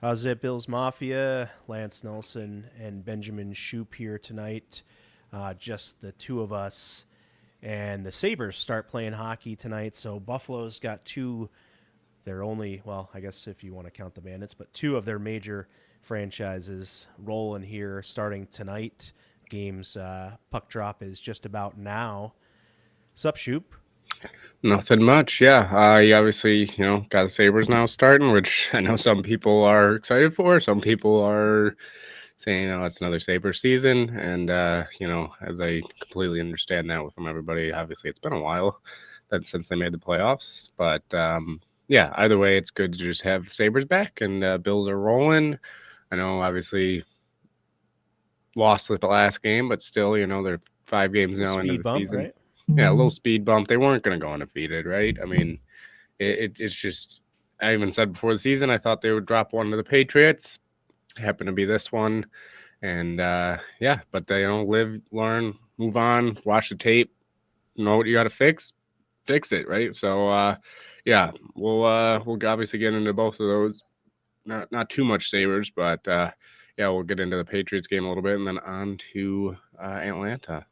How's it, Bills Mafia? Lance Nelson and Benjamin Shoop here tonight. Just the two of us. And the Sabres start playing hockey tonight. So Buffalo's got two, their only, well, I guess if you want to count the Bandits, but two of their major franchises rolling here starting tonight. Games puck drop is just about now. Sup, Shoop? Nothing much, yeah. You obviously, got the Sabres now starting, which I know some people are excited for. Some people are saying, it's another Sabres season. And, as I completely understand that from everybody, obviously it's been a while since they made the playoffs. But, yeah, either way, it's good to just have the Sabres back and Bills are rolling. I know, obviously, lost the last game, but still, they're 5 games now into Speed the bump, season. right? Yeah, a little speed bump. They weren't going to go undefeated, right? I mean, it's just, I even said before the season, I thought they would drop one to the Patriots. Happened to be this one. And yeah, but they live, learn, move on, watch the tape, know what you got to fix it, right? So yeah, we'll obviously get into both of those. Not too much Sabres, but yeah, we'll get into the Patriots game a little bit and then on to Atlanta.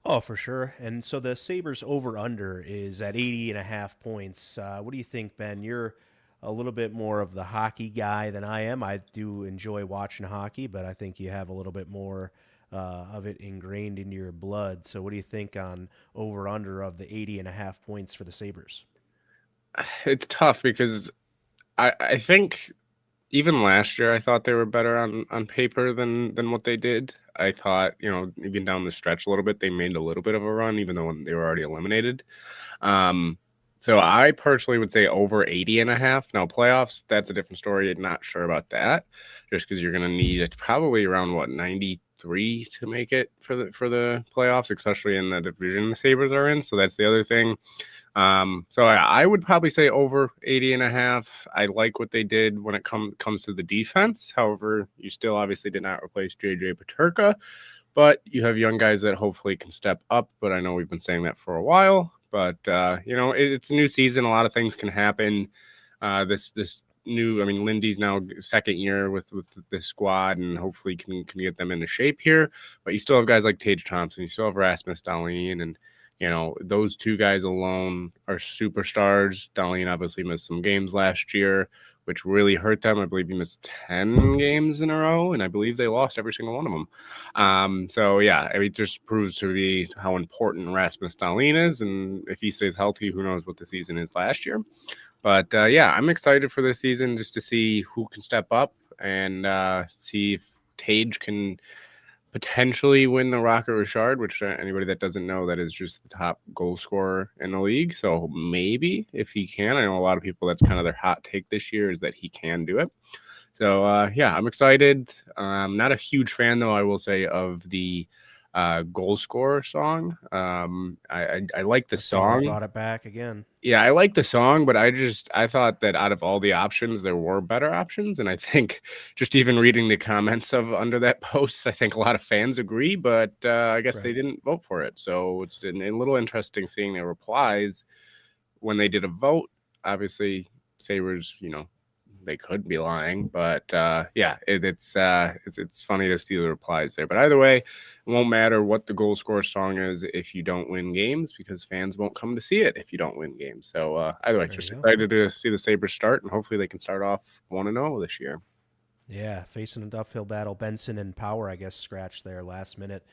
Oh, for sure. And so the Sabres over under is at 80.5 points. What do you think, Ben? You're a little bit more of the hockey guy than I am. I do enjoy watching hockey, but I think you have a little bit more of it ingrained into your blood. So what do you think on over under of the 80.5 points for the Sabres? It's tough because I think even last year I thought they were better on paper than what they did. I thought, even down the stretch a little bit, they made a little bit of a run, even though they were already eliminated. Um, so I personally would say over 80.5. Now playoffs, that's a different story. I'm not sure about that, just because you're going to need it probably around 93 to make it for the playoffs, especially in the division the Sabres are in. So that's the other thing. So I would probably say over 80.5. I like what they did when it comes to the defense. However, you still obviously did not replace JJ Paterka, but you have young guys that hopefully can step up. But I know we've been saying that for a while. But it's a new season. A lot of things can happen. This new, I mean, Lindy's now second year with this squad, and hopefully can get them into shape here. But you still have guys like Tage Thompson. You still have Rasmus Dahlin, and those two guys alone are superstars. Dahlin obviously missed some games last year, which really hurt them. I believe he missed 10 games in a row, and I believe they lost every single one of them. So, yeah, it just proves to be how important Rasmus Dahlin is, and if he stays healthy, who knows what the season is last year. But, yeah, I'm excited for this season just to see who can step up and see if Tage can potentially win the Rocket Richard, which anybody that doesn't know, that is just the top goal scorer in the league. So maybe if he can, I know a lot of people, that's kind of their hot take this year, is that he can do it. So yeah, I'm excited. Not a huge fan though, I will say, of the goal scorer song. I like the I saw they song. brought it back again. Yeah, I like the song, but I thought that out of all the options, there were better options, and I think just even reading the comments of under that post, I think a lot of fans agree, but I guess they Right. didn't vote for it. So it's a little interesting seeing their replies when they did a vote. Obviously, Sabres, they could be lying, but yeah, it's funny to see the replies there. But either way, it won't matter what the goal scorer song is if you don't win games, because fans won't come to see it if you don't win games. So either way, There you just go. excited to see the Sabres start, and hopefully they can start off 1-0 this year. Yeah, facing a uphill battle. Benson and Power, I guess, scratched there last minute.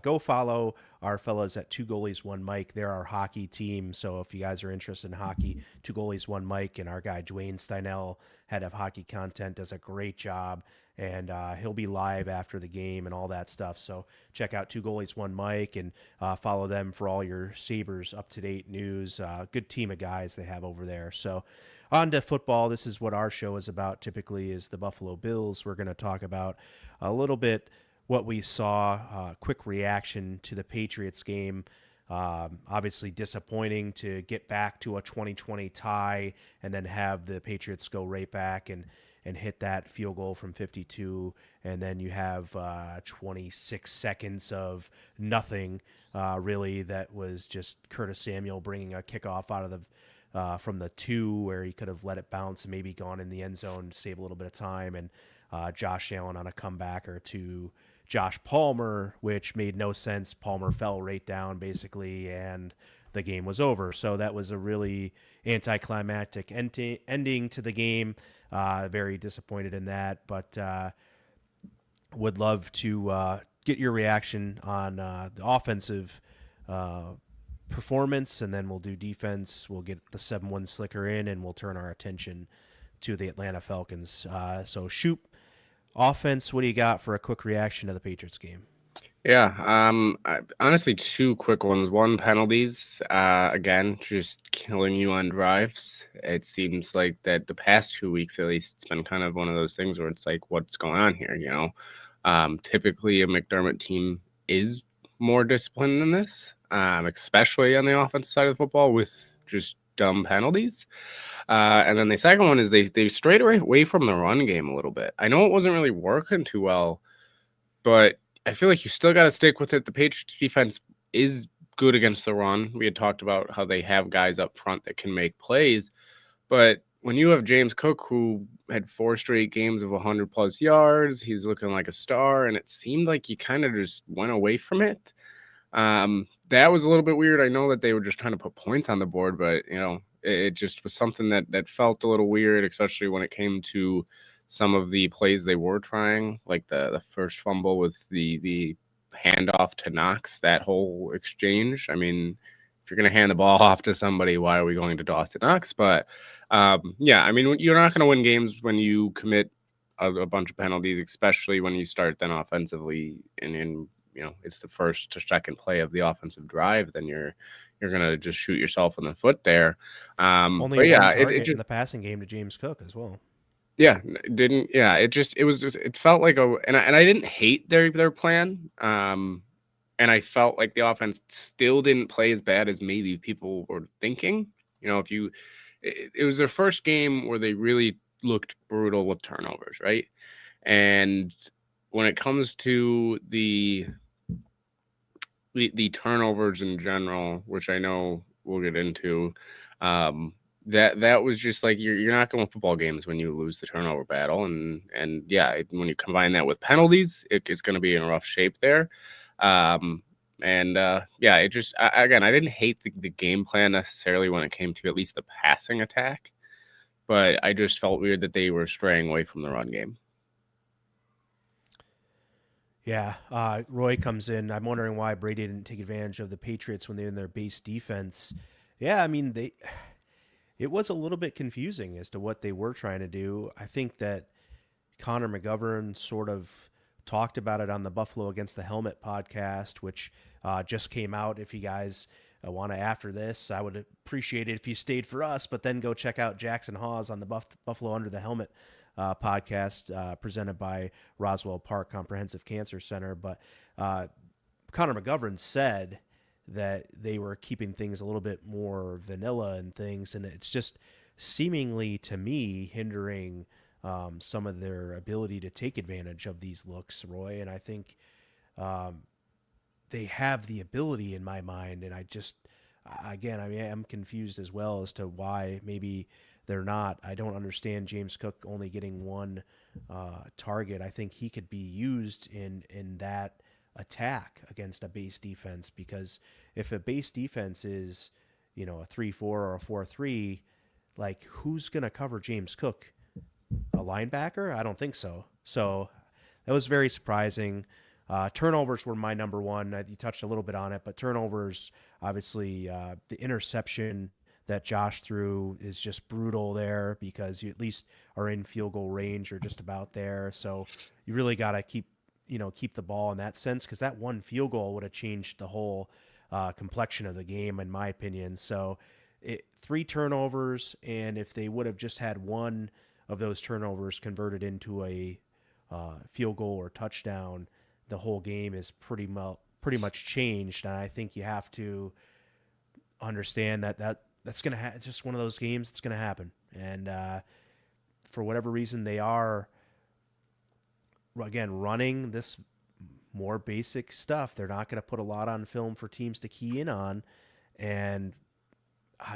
Go follow our fellas at Two Goalies One Mike. They're our hockey team. So if you guys are interested in hockey, Two Goalies One Mike, and our guy Dwayne Steinell, head of hockey content, does a great job. And he'll be live after the game and all that stuff. So check out Two Goalies One Mike and follow them for all your Sabres up to date news. Good team of guys they have over there. So on to football. This is what our show is about typically, is the Buffalo Bills. We're going to talk about a little bit what we saw, quick reaction to the Patriots game. Obviously disappointing to get back to a 2020 tie and then have the Patriots go right back and hit that field goal from 52, and then you have 26 seconds of nothing, really, that was just Curtis Samuel bringing a kickoff out of from the 2 where he could have let it bounce and maybe gone in the end zone to save a little bit of time, and Josh Allen on a comebacker to Josh Palmer, which made no sense. Palmer fell right down basically, and the game was over. So that was a really anticlimactic ending to the game. Very disappointed in that, but would love to get your reaction on the offensive performance, and then we'll do defense. We'll get the 7-1 slicker in, and we'll turn our attention to the Atlanta Falcons. So shoot, offense, what do you got for a quick reaction to the Patriots game? Yeah, honestly, two quick ones. One, penalties. Again, just killing you on drives. It seems like that the past 2 weeks, at least, it's been kind of one of those things where it's like, what's going on here? Typically a McDermott team is more disciplined than this, especially on the offensive side of the football with just dumb penalties. And then the second one is they strayed away from the run game a little bit. I know it wasn't really working too well, but I feel like you still got to stick with it. The Patriots defense is good against the run. We had talked about how they have guys up front that can make plays, but when you have James Cook, who had 4 straight games of 100+ yards, he's looking like a star, and it seemed like he kind of just went away from it. That was a little bit weird. I know that they were just trying to put points on the board, but it just was something that felt a little weird, especially when it came to some of the plays they were trying, like the first fumble with the handoff to Knox, that whole exchange. I mean, if you're going to hand the ball off to somebody, why are we going to Dawson Knox? But yeah, I mean, you're not going to win games when you commit a bunch of penalties, especially when you start then offensively and it's the first to second play of the offensive drive, then you're going to just shoot yourself in the foot there. Only but yeah, one target in the passing game to James Cook as well. Yeah, it felt like and I didn't hate their plan. And I felt like the offense still didn't play as bad as maybe people were thinking. It was their first game where they really looked brutal with turnovers, right? And when it comes to the turnovers in general, which I know we'll get into, that was just like you're not going to win football games when you lose the turnover battle, and yeah, when you combine that with penalties, it's going to be in rough shape there. Yeah, it just again, I didn't hate the game plan necessarily when it came to at least the passing attack, but I just felt weird that they were straying away from the run game. Yeah, Roy comes in. I'm wondering why Brady didn't take advantage of the Patriots when they're in their base defense. Yeah, I mean, it was a little bit confusing as to what they were trying to do. I think that Connor McGovern sort of talked about it on the Buffalo Against the Helmet podcast, which just came out. If you guys want to, after this, I would appreciate it if you stayed for us, but then go check out Jackson Hawes on the Buffalo Under the Helmet podcast presented by Roswell Park Comprehensive Cancer Center. But Connor McGovern said that they were keeping things a little bit more vanilla and things, and it's just seemingly to me hindering some of their ability to take advantage of these looks, Roy. And I think they have the ability in my mind, and I'm confused as well as to why maybe they're not. I don't understand James Cook only getting one target. I think he could be used in that attack against a base defense, because if a base defense is, a 3-4 or a 4-3, like, who's going to cover James Cook? A linebacker? I don't think so. So that was very surprising. Turnovers were my number one. You touched a little bit on it, but turnovers, obviously, the interception that Josh threw is just brutal there, because you at least are in field goal range or just about there. So you really got to keep the ball in that sense, because that one field goal would have changed the whole complexion of the game, in my opinion. So 3 turnovers, and if they would have just had one of those turnovers converted into a field goal or touchdown, the whole game is pretty much changed. And I think you have to understand that's going to just one of those games that's going to happen. And for whatever reason, they are, again, running this more basic stuff. They're not going to put a lot on film for teams to key in on. And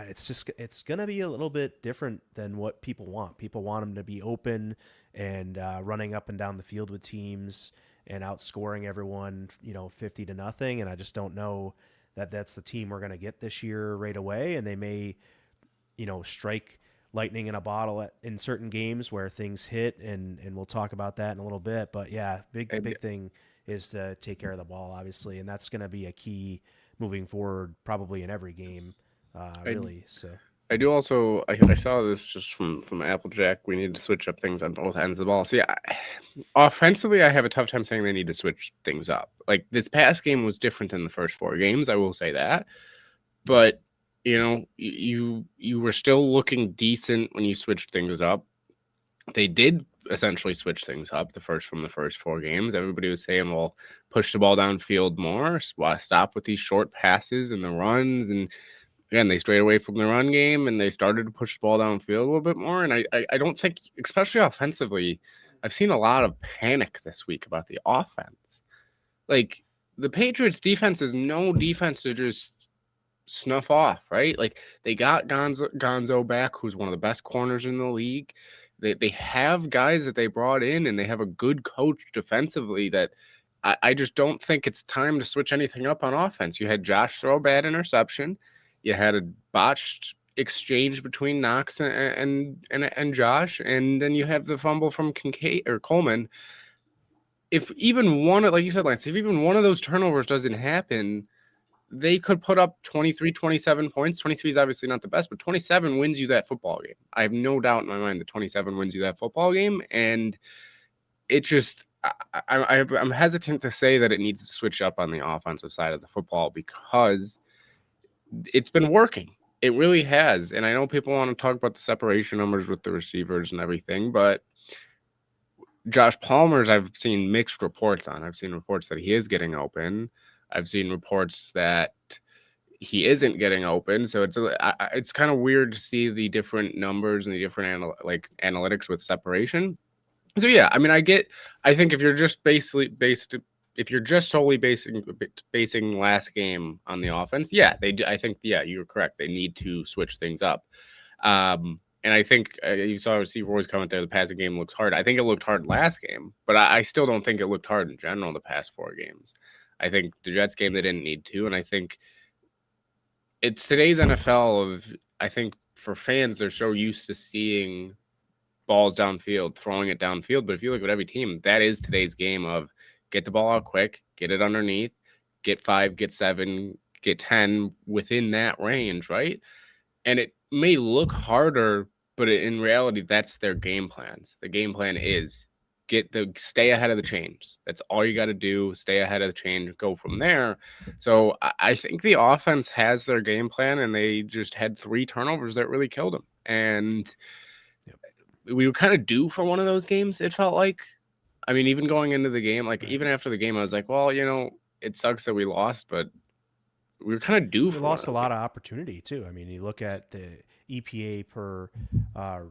it's gonna be a little bit different than what people want. People want them to be open and running up and down the field with teams and outscoring everyone, 50-0. And I just don't know that that's the team we're gonna get this year right away. And they may, strike lightning in a bottle in certain games where things hit, and we'll talk about that in a little bit. But yeah, And big thing is to take care of the ball, obviously, and that's going to be a key moving forward, probably in every game, I really. So I do also. I saw this just from Applejack. We need to switch up things on both ends of the ball. See, offensively, I have a tough time saying they need to switch things up. Like this past game was different than the first 4 games. I will say that, but you were still looking decent when you switched things up. They did essentially switch things up from the first 4 games. Everybody was saying, "Well, push the ball downfield more. Stop with these short passes and the runs." And again, they strayed away from the run game and they started to push the ball downfield a little bit more. And I don't think, especially offensively, I've seen a lot of panic this week about the offense. Like the Patriots defense is no defense to just snuff off, right? Like they got Gonzo back, who's one of the best corners in the league. They have guys that they brought in, and they have a good coach defensively. That I just don't think it's time to switch anything up on offense. You had Josh throw a bad interception. You had a botched exchange between Knox and Josh, and then you have the fumble from Kincaid or Coleman. If even one, like you said, Lance, if even one of those turnovers doesn't happen, they could put up 23, 27 points. 23 is obviously not the best, but 27 wins you that football game. I have no doubt in my mind that 27 wins you that football game. And it just, I'm hesitant to say that it needs to switch up on the offensive side of the football because it's been working. It really has. And I know people want to talk about the separation numbers with the receivers and everything, but Josh Palmer's, I've seen mixed reports on. I've seen reports that he is getting open. I've seen reports that he isn't getting open. So it's kind of weird to see the different numbers and the different analytics with separation. So yeah, I mean, I think if you're just if you're just solely basing last game on the offense, yeah, they do. I think, yeah, you're correct. They need to switch things up. And I think you saw Steve Roy's comment there. The passing game looks hard. I think it looked hard last game, but I still don't think it looked hard in general the past 4 games. I think the Jets game they didn't need to, and I think it's today's NFL. I think for fans, they're so used to seeing balls downfield, throwing it downfield. But if you look at every team, that is today's game of get the ball out quick, get it underneath, get 5, get 7, get 10 within that range, right? And it may look harder, but in reality, that's their game plans. The game plan is stay ahead of the chains. That's all you got to do. Stay ahead of the chain, go from there. So I think the offense has their game plan, and they just had 3 turnovers that really killed them. And we were kind of due for one of those games, it felt like. I mean, even going into the game, like even after the game, I was like, well, it sucks that we lost, but we were kind of due we for lost a one lot of opportunity too. I mean, you look at the EPA per,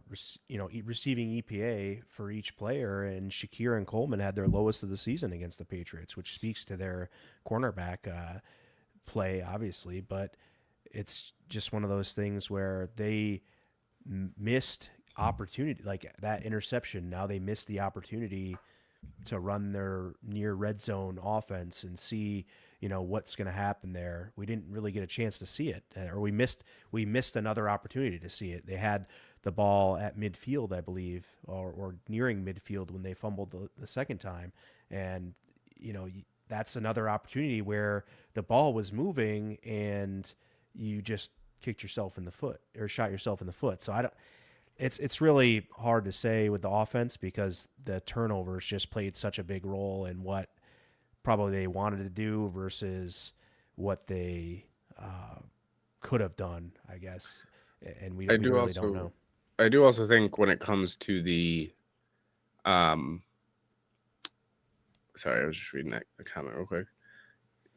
receiving EPA for each player, and Shakir and Coleman had their lowest of the season against the Patriots, which speaks to their cornerback play, obviously. But it's just one of those things where they missed opportunity, like that interception. Now they missed the opportunity to run their near red zone offense and see, what's going to happen there. We didn't really get a chance to see it, or we missed another opportunity to see it. They had the ball at midfield, I believe, or nearing midfield when they fumbled the second time. And, that's another opportunity where the ball was moving and you just kicked yourself in the foot or shot yourself in the foot. So it's really hard to say with the offense because the turnovers just played such a big role in what probably they wanted to do versus what they could have done, I guess. And we really don't know. I do also think when it comes to the sorry, I was just reading that comment real quick.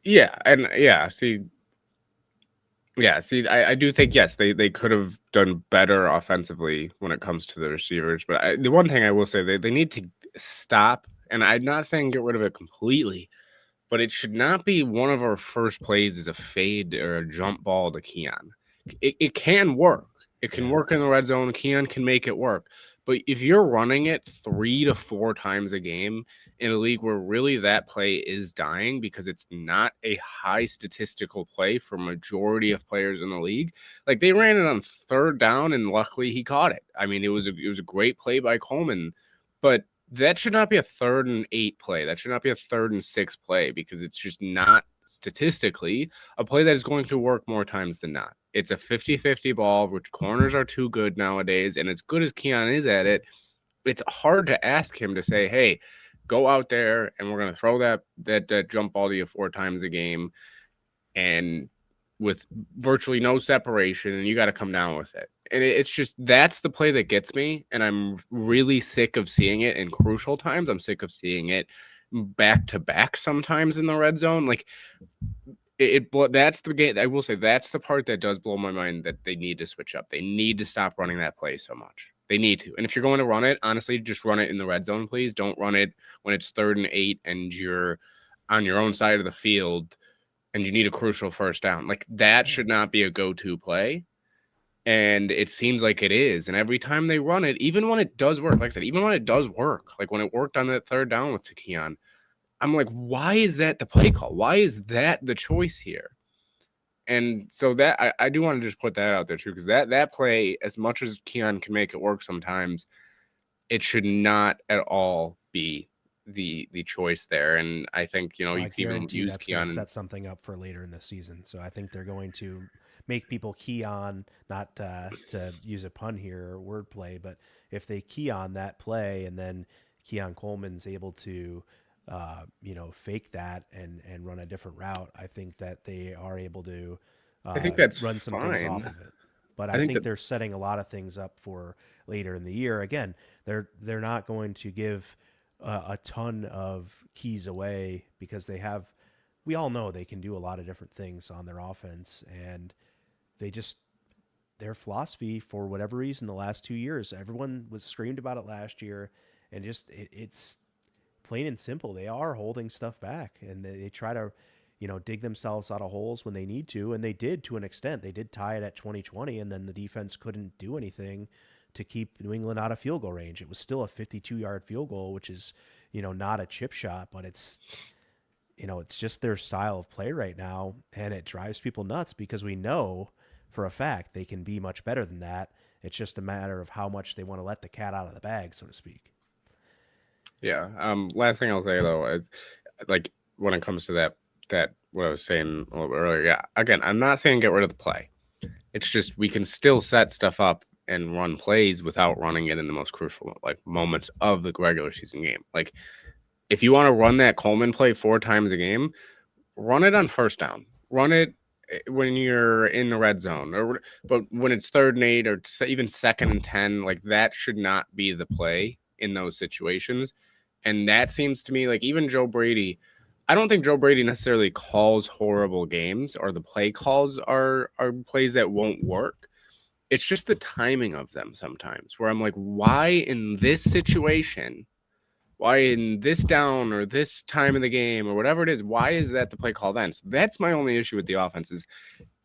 I do think, yes, they could have done better offensively when it comes to the receivers. But the one thing I will say, they need to stop, and I'm not saying get rid of it completely, but it should not be one of our first plays is a fade or a jump ball to Keon. it can work. It can Yeah. work in the red zone. Keon can make it work. But if you're running it 3 to 4 times a game in a league where really that play is dying because it's not a high statistical play for majority of players in the league, like they ran it on third down and luckily he caught it. I mean, it was a great play by Coleman, but that should not be a 3rd and 8 play. That should not be a 3rd and 6 play because it's just not statistically a play that is going to work more times than not. It's a 50-50 ball, which corners are too good nowadays. And as good as Keon is at it, it's hard to ask him to say, hey, go out there and we're going to throw that jump ball to you 4 times a game and with virtually no separation, and you got to come down with it. And it's just that's the play that gets me. And I'm really sick of seeing it in crucial times. I'm sick of seeing it back to back sometimes in the red zone. Like, that's the game. I will say that's the part that does blow my mind that they need to switch up. They need to stop running that play so much. They need to. And if you're going to run it, honestly, just run it in the red zone, please. Don't run it when it's 3rd and 8 and you're on your own side of the field and you need a crucial first down. Like that should not be a go-to play. And it seems like it is. And every time they run it, even when it does work, like I said, even when it does work, like when it worked on that 3rd down with Takion, I'm like, why is that the play call? Why is that the choice here? And so that I do want to just put that out there too, because that play, as much as Keon can make it work sometimes, it should not at all be the choice there. And I think Well, you I could even guarantee use that's going to Keon. set something up for later in the season. So I think they're going to make people key on, not to use a pun here or wordplay, but if they key on that play and then Keon Coleman's able to, fake that and run a different route, I think that they are able to I think that's run some things off fine. of it. But I I think think that they're setting a lot of things up for later in the year. Again, they're not going to give a ton of keys away because they have. We all know they can do a lot of different things on their offense, and they just their philosophy for whatever reason the last 2 years, everyone was screamed about it last year, and just it's plain and simple. They are holding stuff back, and they try to, dig themselves out of holes when they need to, and they did to an extent. They did tie it at 2020, and then the defense couldn't do anything to keep New England out of field goal range. It was still a 52-yard field goal, which is, not a chip shot, but it's just their style of play right now, and it drives people nuts because we know for a fact they can be much better than that. It's just a matter of how much they want to let the cat out of the bag, so to speak. yeah. Last thing I'll say though is like when it comes to that what I was saying a little bit earlier. Yeah. Again, I'm not saying get rid of the play. It's just we can still set stuff up and run plays without running it in the most crucial like moments of the regular season game. Like if you want to run that Coleman play 4 times a game, run it on first down. Run it when you're in the red zone, but when it's 3rd and 8 or even 2nd and 10, like that should not be the play in those situations. And that seems to me like even Joe Brady. I don't think Joe Brady necessarily calls horrible games or the play calls are plays that won't work. It's just the timing of them sometimes where I'm like, why in this situation, why in this down or this time of the game or whatever it is, why is that the play call then? So that's my only issue with the offense is,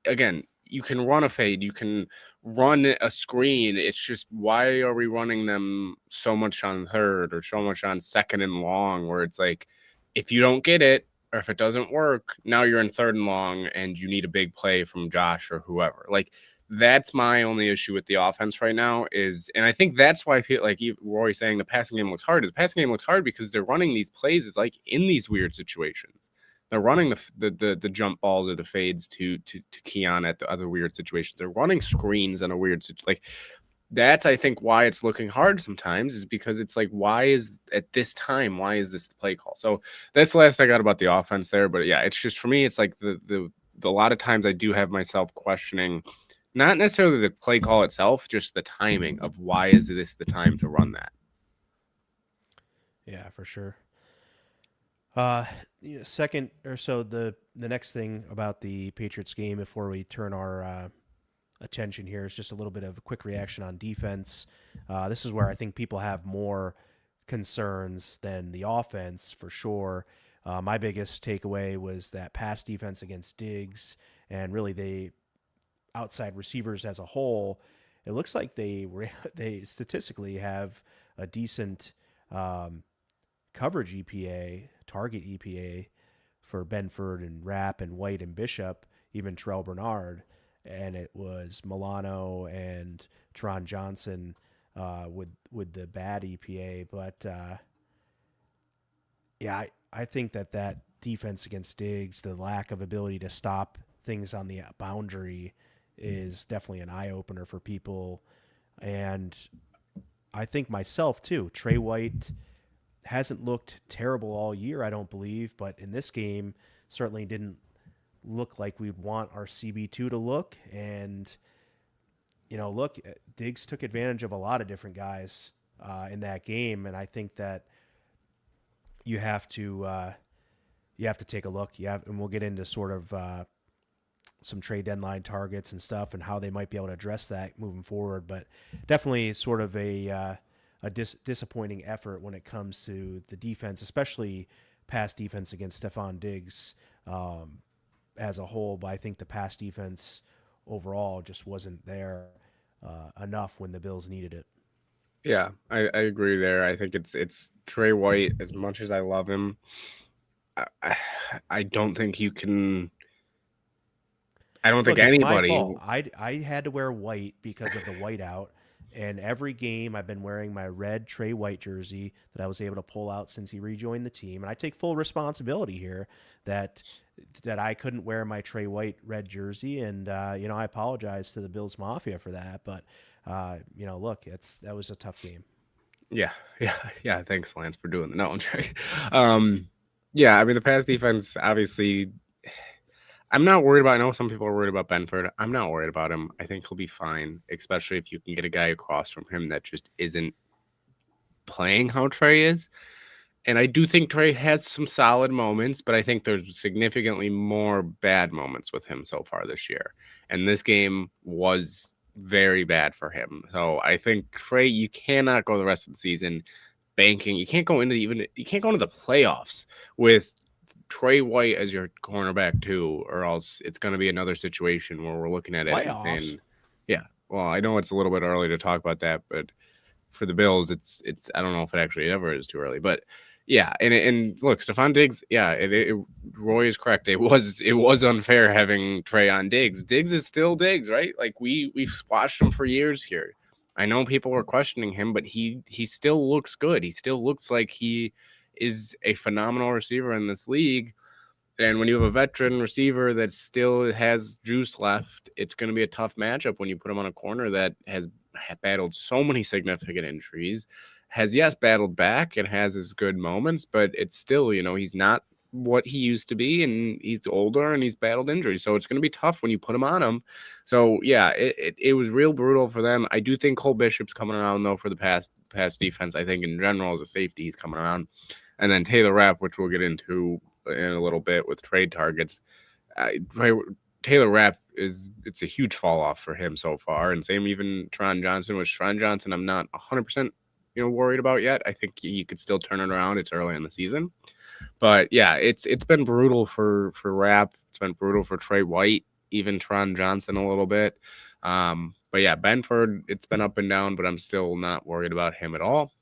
again, you can run a fade, you can run a screen. It's just why are we running them so much on 3rd or so much on 2nd and long where it's like if you don't get it or if it doesn't work, now you're in 3rd and long and you need a big play from Josh or whoever. Like that's my only issue with the offense right now is, and I think that's why I feel like Roy saying the passing game looks hard is the passing game looks hard because they're running these plays. It's like in these weird situations. They're running the jump balls or the fades to Keon at the other weird situations. They're running screens in a weird situation. Like that's I think why it's looking hard sometimes is because it's like why is at this time why is this the play call? So that's the last I got about the offense there. But yeah, it's just for me it's like the a lot of times I do have myself questioning not necessarily the play call itself, just the timing of why is this the time to run that. Yeah, for sure. Uh, second or so, the next thing about the Patriots game before we turn our attention here is just a little bit of a quick reaction on defense. This is where I think people have more concerns than the offense for sure. My biggest takeaway was that pass defense against Diggs, and really outside receivers as a whole, it looks like they statistically have a decent coverage EPA, target EPA for Benford and Rapp and White and Bishop, even Terrell Bernard, and it was Milano and Teron Johnson with the bad EPA. But yeah, I think that defense against Diggs, the lack of ability to stop things on the boundary, is definitely an eye opener for people. And I think myself too. Trey White hasn't looked terrible all year, I don't believe, but in this game certainly didn't look like we'd want our CB2 to look. And look, Diggs took advantage of a lot of different guys in that game, and I think that you have to take a look. And we'll get into sort of some trade deadline targets and stuff, and how they might be able to address that moving forward. But definitely sort of a disappointing effort when it comes to the defense, especially pass defense against Stephon Diggs as a whole. But I think the pass defense overall just wasn't there enough when the Bills needed it. Yeah, I agree there. I think it's Trey White. As much as I love him, I don't think you can. I don't think Look, it's my anybody. fault. I had to wear white because of the whiteout. And every game I've been wearing my red Trey White jersey that I was able to pull out since he rejoined the team. And I take full responsibility here that I couldn't wear my Trey White red jersey. And, I apologize to the Bills Mafia for that. But, look, that was a tough game. Yeah. Thanks, Lance, for doing the no one check. Yeah, I mean, the pass defense, obviously, I'm not worried about. I know some people are worried about Benford. I'm not worried about him. I think he'll be fine, especially if you can get a guy across from him that just isn't playing how Trey is. And I do think Trey has some solid moments, but I think there's significantly more bad moments with him so far this year. And this game was very bad for him. So I think Trey, you cannot go the rest of the season banking. You can't go into the playoffs with Trey White as your cornerback too, or else it's going to be another situation where we're looking at it and saying, yeah, well, I know it's a little bit early to talk about that, but for the Bills, it's I don't know if it actually ever is too early, but yeah, and look, Stephon Diggs, yeah, Roy is correct. It was unfair having Trey on Diggs. Diggs is still Diggs, right? Like we've watched him for years here. I know people were questioning him, but he still looks good. He still looks like he is a phenomenal receiver in this league. And when you have a veteran receiver that still has juice left, it's going to be a tough matchup when you put him on a corner that has battled so many significant injuries, has, yes, battled back and has his good moments, but it's still, he's not what he used to be, and he's older and he's battled injuries. So it's going to be tough when you put him on him. So, yeah, it was real brutal for them. I do think Cole Bishop's coming around, though, for the pass defense. I think in general as a safety, he's coming around. And then Taylor Rapp, which we'll get into in a little bit with trade targets. Taylor Rapp it's a huge fall off for him so far. And same even Teron Johnson. With Teron Johnson, I'm not 100% worried about yet. I think he could still turn it around. It's early in the season. But yeah, it's been brutal for Rapp. It's been brutal for Trey White, even Teron Johnson a little bit. But yeah, Benford, it's been up and down, but I'm still not worried about him at all.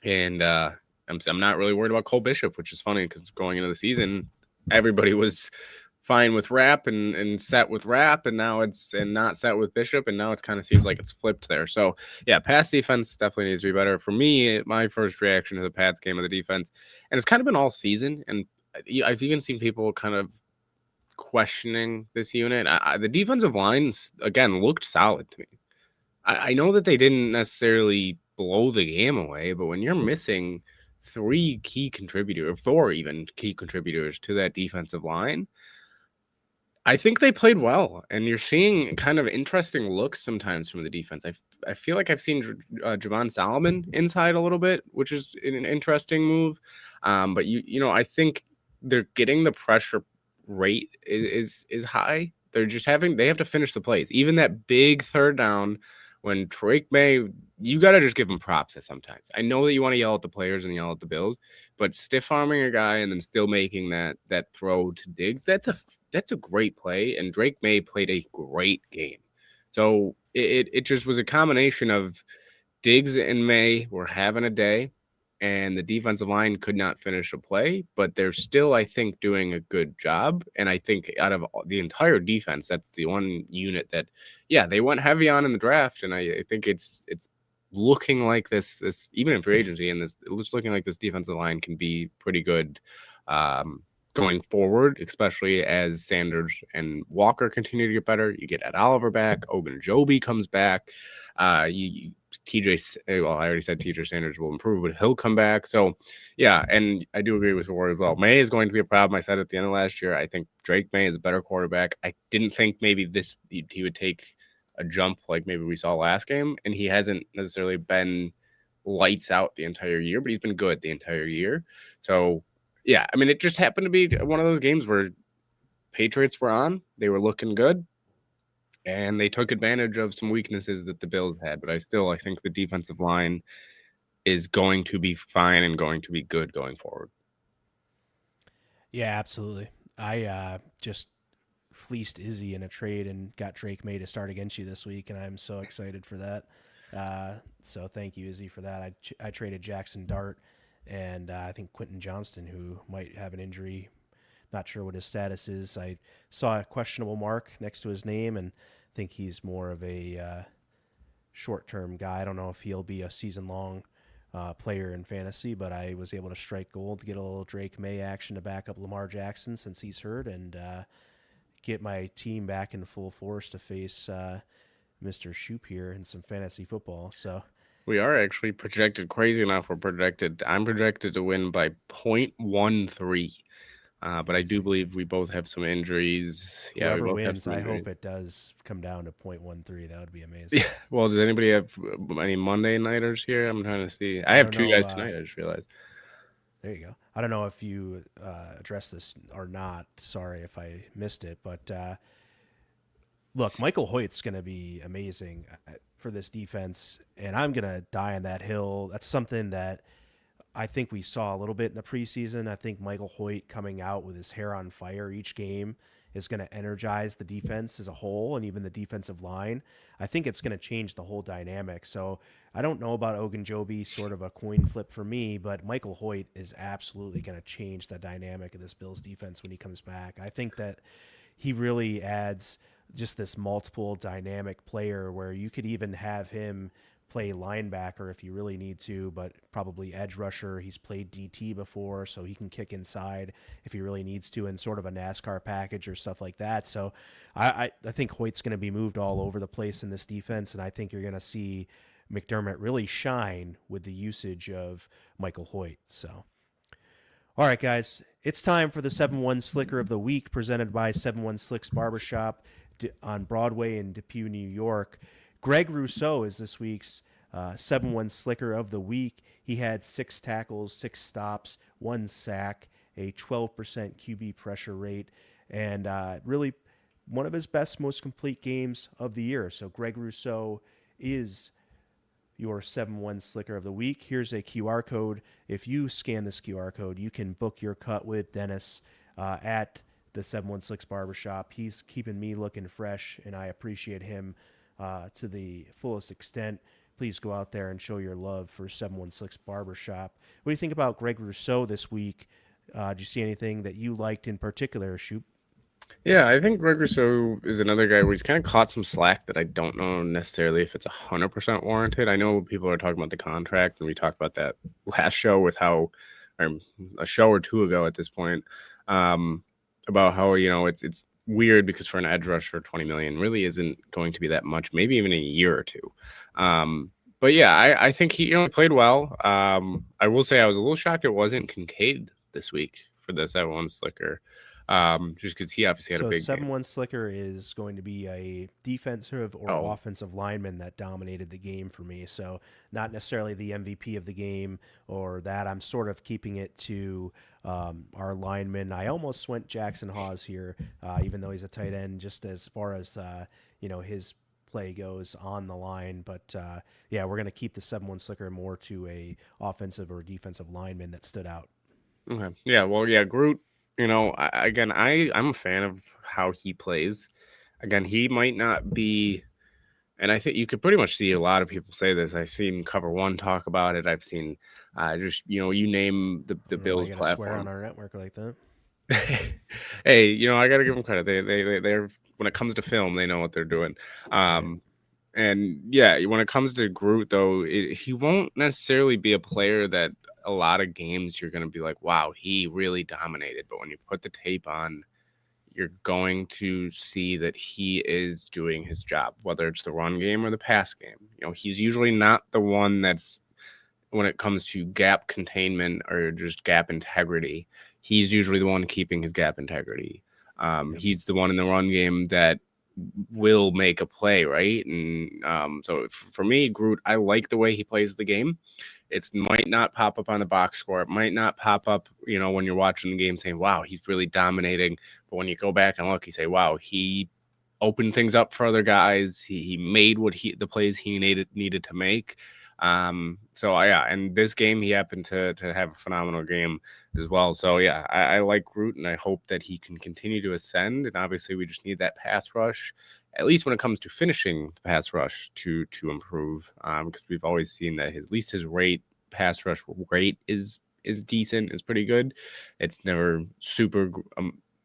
And I'm not really worried about Cole Bishop, which is funny because going into the season, everybody was fine with Rapp and set with Rapp, and now it's not set with Bishop, and now it kind of seems like it's flipped there. So yeah, pass defense definitely needs to be better. For me, my first reaction to the Pats game of the defense, and it's kind of been all season, and I've even seen people kind of questioning this unit. The defensive line, again, looked solid to me. I know that they didn't necessarily blow the game away, but when you're missing 4 key contributors to that defensive line, I think they played well. And you're seeing kind of interesting looks sometimes from the defense. I feel like I've seen Javon Solomon inside a little bit, which is an interesting move. But I think they're getting the pressure rate is high. They have to finish the plays. Even that big third down when Drake May, you got to just give him props sometimes. I know that you want to yell at the players and yell at the Bills, but stiff arming a guy and then still making that throw to Diggs, that's a great play. And Drake May played a great game. So it just was a combination of Diggs and May were having a day, and the defensive line could not finish a play, but they're still, I think, doing a good job. And I think out of the entire defense, that's the one unit that, yeah, they went heavy on in the draft, and I think it's looking like this even in free agency, and it's looking like this defensive line can be pretty good. Going forward, especially as Sanders and Walker continue to get better. You get Ed Oliver back, Ogunjobi comes back. Well, I already said TJ Sanders will improve, but he'll come back. So, yeah, and I do agree with Rory as well. May is going to be a problem. I said at the end of last year, I think Drake May is a better quarterback. I didn't think maybe he would take a jump like maybe we saw last game, and he hasn't necessarily been lights out the entire year, but he's been good the entire year. So, yeah, I mean, it just happened to be one of those games where Patriots were on, they were looking good, and they took advantage of some weaknesses that the Bills had. But I think the defensive line is going to be fine and going to be good going forward. Yeah, absolutely. I just fleeced Izzy in a trade and got Drake May to start against you this week, and I'm so excited for that. So thank you, Izzy, for that. I traded Jackson Dart and I think Quentin Johnston, who might have an injury. Not sure what his status is. I saw a questionable mark next to his name and think he's more of a short-term guy. I don't know if he'll be a season-long player in fantasy, but I was able to strike gold to get a little Drake May action to back up Lamar Jackson since he's hurt, and get my team back in full force to face Mr. Shoop here in some fantasy football. So we are actually projected crazy enough. I'm projected to win by 0.13. But I do believe we both have some injuries. Yeah, we whoever both have wins, some I injuries. hope it does come down to 0.13. That would be amazing. Yeah. Well, does anybody have any Monday nighters here? I'm trying to see. I I have don't two know. guys tonight. I just realized. There you go. I don't know if you addressed this or not. Sorry if I missed it, but look, Michael Hoyt's going to be amazing for this defense, and I'm going to die on that hill. That's something that I think we saw a little bit in the preseason. I think Michael Hoyt coming out with his hair on fire each game is going to energize the defense as a whole and even the defensive line. I think it's going to change the whole dynamic. So I don't know about Ogunjobi, sort of a coin flip for me, but Michael Hoyt is absolutely going to change the dynamic of this Bills defense when he comes back. I think that he really adds just this multiple dynamic player where you could even have him play linebacker if you really need to, but probably edge rusher. He's played DT before, so he can kick inside if he really needs to in sort of a NASCAR package or stuff like that. So I think Hoyt's going to be moved all over the place in this defense, and I think you're going to see McDermott really shine with the usage of Michael Hoyt. So, all right, guys, it's time for the 7-1 Slicker of the Week presented by 7-1 Slicks Barbershop on Broadway in Depew, New York. Greg Rousseau is this week's 7-1 Slicker of the Week. He had 6 tackles, 6 stops, 1 sack, a 12% QB pressure rate, and really one of his best, most complete games of the year. So Greg Rousseau is your 7-1 Slicker of the Week. Here's a QR code. If you scan this QR code, you can book your cut with Dennis at the 7-1 Slicks Barbershop. He's keeping me looking fresh, and I appreciate him to the fullest extent. Please go out there and show your love for 7-1 Slicks Barbershop. What do you think about Greg Rousseau this week? Did you see anything that you liked in particular, Shoop? Yeah, I think Greg Rousseau is another guy where he's kind of caught some slack that I don't know necessarily if it's 100% warranted. I know people are talking about the contract, and we talked about that last show with how, or a show or two ago at this point, about how it's weird because for an edge rusher, 20 million really isn't going to be that much, maybe even a year or two. But yeah, I think he played well. I will say I was a little shocked it wasn't Kincaid this week for the 7-1 Slicker. Just because he obviously had a big 7-1 Slicker is going to be a defensive or offensive lineman that dominated the game for me. So not necessarily the MVP of the game or that. I'm sort of keeping it to our lineman. I almost went Jackson Hawes here, even though he's a tight end, just as far as his play goes on the line. But yeah, we're going to keep the 7-1 Slicker more to a offensive or defensive lineman that stood out. Okay. Yeah. Well, yeah, Groot. I'm a fan of how he plays. Again, he might not be And I think you could pretty much see a lot of people say this. I've seen Cover One talk about it. I've seen just you name I the don't know why Bills you got to swear on platform. our network like that. Hey, I got to give them credit. They're when it comes to film, they know what they're doing. Right. And yeah, when it comes to Groot, though, he won't necessarily be a player that a lot of games you're going to be like, wow, he really dominated. But when you put the tape on, you're going to see that he is doing his job, whether it's the run game or the pass game. He's usually not the one that's, when it comes to gap containment or just gap integrity, he's usually the one keeping his gap integrity. Yep. He's the one in the run game that will make a play, right? And so for me, Groot, I like the way he plays the game. It might not pop up on the box score. It might not pop up, when you're watching the game saying, wow, he's really dominating. But when you go back and look, you say, wow, he opened things up for other guys. He made the plays he needed to make. So yeah, and this game he happened to have a phenomenal game as well. So yeah, I like Groot, and I hope that he can continue to ascend. And obviously, we just need that pass rush, at least when it comes to finishing the pass rush, to improve. Because we've always seen that at least his pass rush rate is decent, is pretty good. It's never super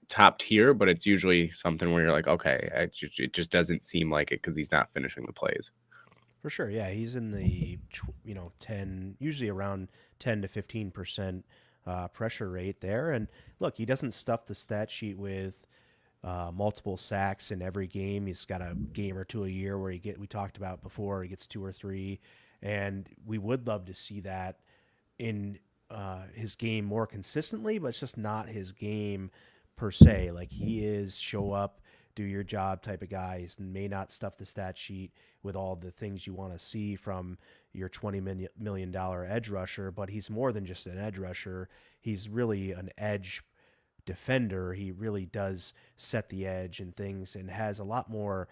top tier, but it's usually something where you're like, okay, it just doesn't seem like it because he's not finishing the plays. For sure, yeah, he's in the 10, usually around 10 to 15% pressure rate there. And look, he doesn't stuff the stat sheet with multiple sacks in every game. He's got a game or two a year where we talked about before, he gets two or three, and we would love to see that in his game more consistently, but it's just not his game per se. Like he is show up, do your job type of guy. He may not stuff the stat sheet with all the things you want to see from your $20 million edge rusher, but he's more than just an edge rusher. He's really an edge defender. He really does set the edge and things and has a lot more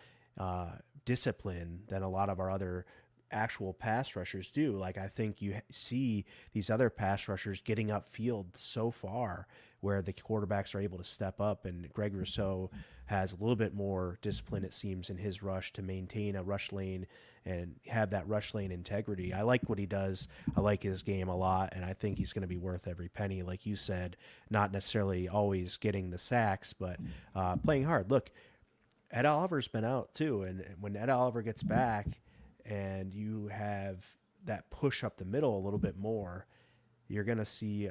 discipline than a lot of our other actual pass rushers do. Like I think you see these other pass rushers getting upfield so far where the quarterbacks are able to step up, and Greg Rousseau has a little bit more discipline, it seems, in his rush to maintain a rush lane and have that rush lane integrity. I like what he does. I like his game a lot, and I think he's going to be worth every penny. Like you said, not necessarily always getting the sacks, but playing hard. Look, Ed Oliver's been out too, and when Ed Oliver gets back and you have that push up the middle a little bit more, you're going to see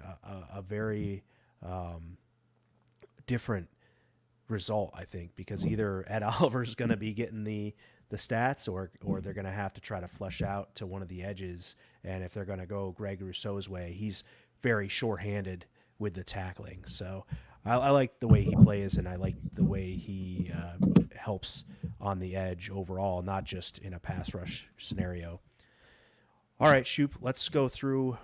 a very different result, I think, because either Ed Oliver's going to be getting the stats, or they're going to have to try to flush out to one of the edges. And if they're going to go Greg Rousseau's way, he's very shorthanded with the tackling. So I like the way he plays, and I like the way he helps on the edge overall, not just in a pass rush scenario. All right, Shoop, let's go through.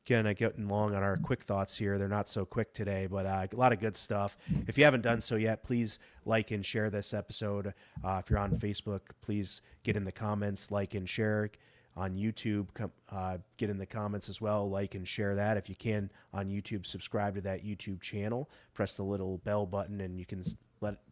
Kind of getting long on our quick thoughts here. They're not so quick today, but a lot of good stuff. If you haven't done so yet, please like and share this episode. If you're on Facebook, please get in the comments, like and share. On YouTube, get in the comments as well, like and share that. If you can on YouTube, subscribe to that YouTube channel. Press the little bell button, and you can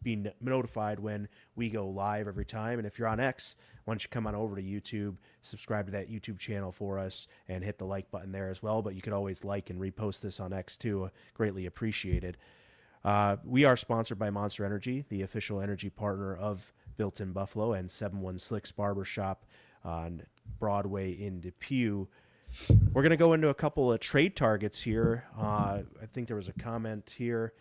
be notified when we go live every time. And if you're on X, why don't you come on over to YouTube, subscribe to that YouTube channel for us, and hit the like button there as well. But you could always like and repost this on X too. Greatly appreciated. We are sponsored by Monster Energy, the official energy partner of Built in Buffalo and 716 Barbershop on Broadway in Depew. We're going to go into a couple of trade targets here. I think there was a comment here.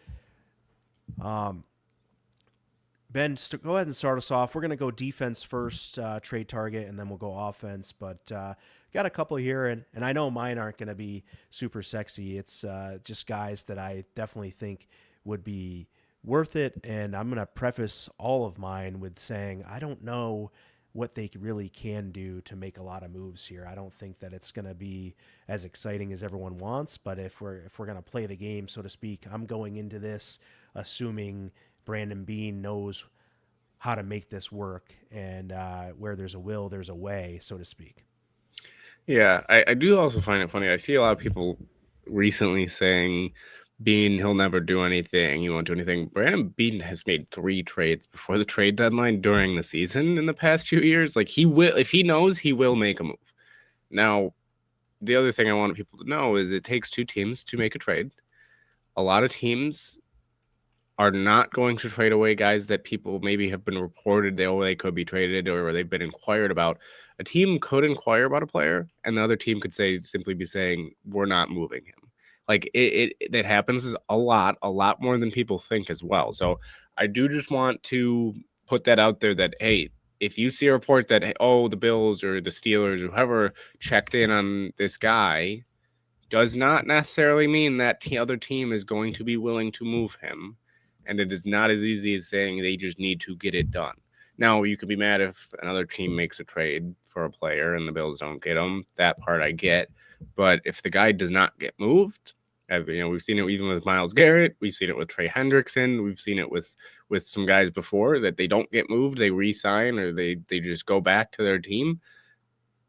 Ben, go ahead and start us off. We're going to go defense first, trade target, and then we'll go offense. But got a couple here, and I know mine aren't going to be super sexy. It's just guys that I definitely think would be worth it. And I'm going to preface all of mine with saying I don't know what they really can do to make a lot of moves here. I don't think that it's going to be as exciting as everyone wants, but if we're going to play the game, so to speak, I'm going into this assuming Brandon Beane knows how to make this work, and where there's a will, there's a way, so to speak. Yeah, I do also find it funny. I see a lot of people recently saying Bean, he'll never do anything. He won't do anything. Brandon Bean has made 3 trades before the trade deadline during the season in the past 2 years. Like he will, if he knows, he will make a move. Now, the other thing I want people to know is it takes 2 teams to make a trade. A lot of teams are not going to trade away guys that people maybe have been reported they could be traded or they've been inquired about. A team could inquire about a player, and the other team could simply be saying, "We're not moving him." Like that happens a lot more than people think as well. So I do just want to put that out there that hey, if you see a report that oh the Bills or the Steelers or whoever checked in on this guy, does not necessarily mean that the other team is going to be willing to move him. And it is not as easy as saying they just need to get it done. Now, you could be mad if another team makes a trade for a player and the Bills don't get him. That part I get. But if the guy does not get moved, we've seen it even with Myles Garrett. We've seen it with Trey Hendrickson. We've seen it with some guys before that they don't get moved, they re-sign, or they just go back to their team.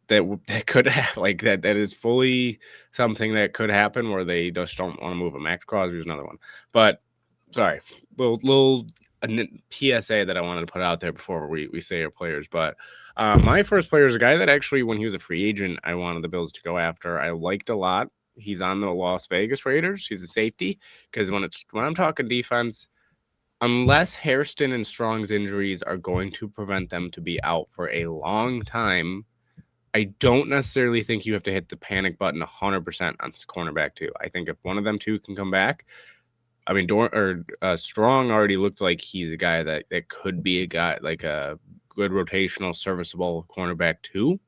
That could have that is fully something that could happen where they just don't want to move him. Max Crosby is another one. But sorry, little PSA that I wanted to put out there before we say our players. But my first player is a guy that actually, when he was a free agent, I wanted the Bills to go after. I liked a lot. He's on the Las Vegas Raiders. He's a safety because when I'm talking defense, unless Hairston and Strong's injuries are going to prevent them to be out for a long time, I don't necessarily think you have to hit the panic button 100% on cornerback too. I think if one of them two can come back, I mean, Strong already looked like he's a guy that could be a guy like a good rotational, serviceable cornerback too.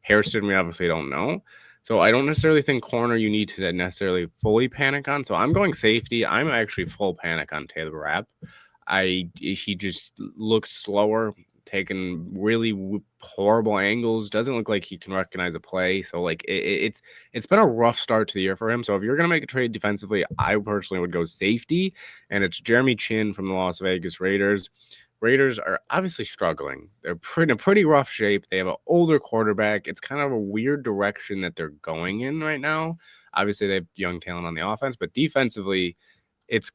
Hairston, we obviously don't know. So I don't necessarily think corner you need to necessarily fully panic on. So I'm going safety. I'm actually full panic on Taylor Rapp. He just looks slower, taking really horrible angles. Doesn't look like he can recognize a play. So like it's been a rough start to the year for him. So if you're gonna make a trade defensively, I personally would go safety, and it's Jeremy Chin from the Las Vegas Raiders. Raiders are obviously struggling. They're in a pretty rough shape. They have an older quarterback. It's kind of a weird direction that they're going in right now. Obviously, they have young talent on the offense, but defensively, it's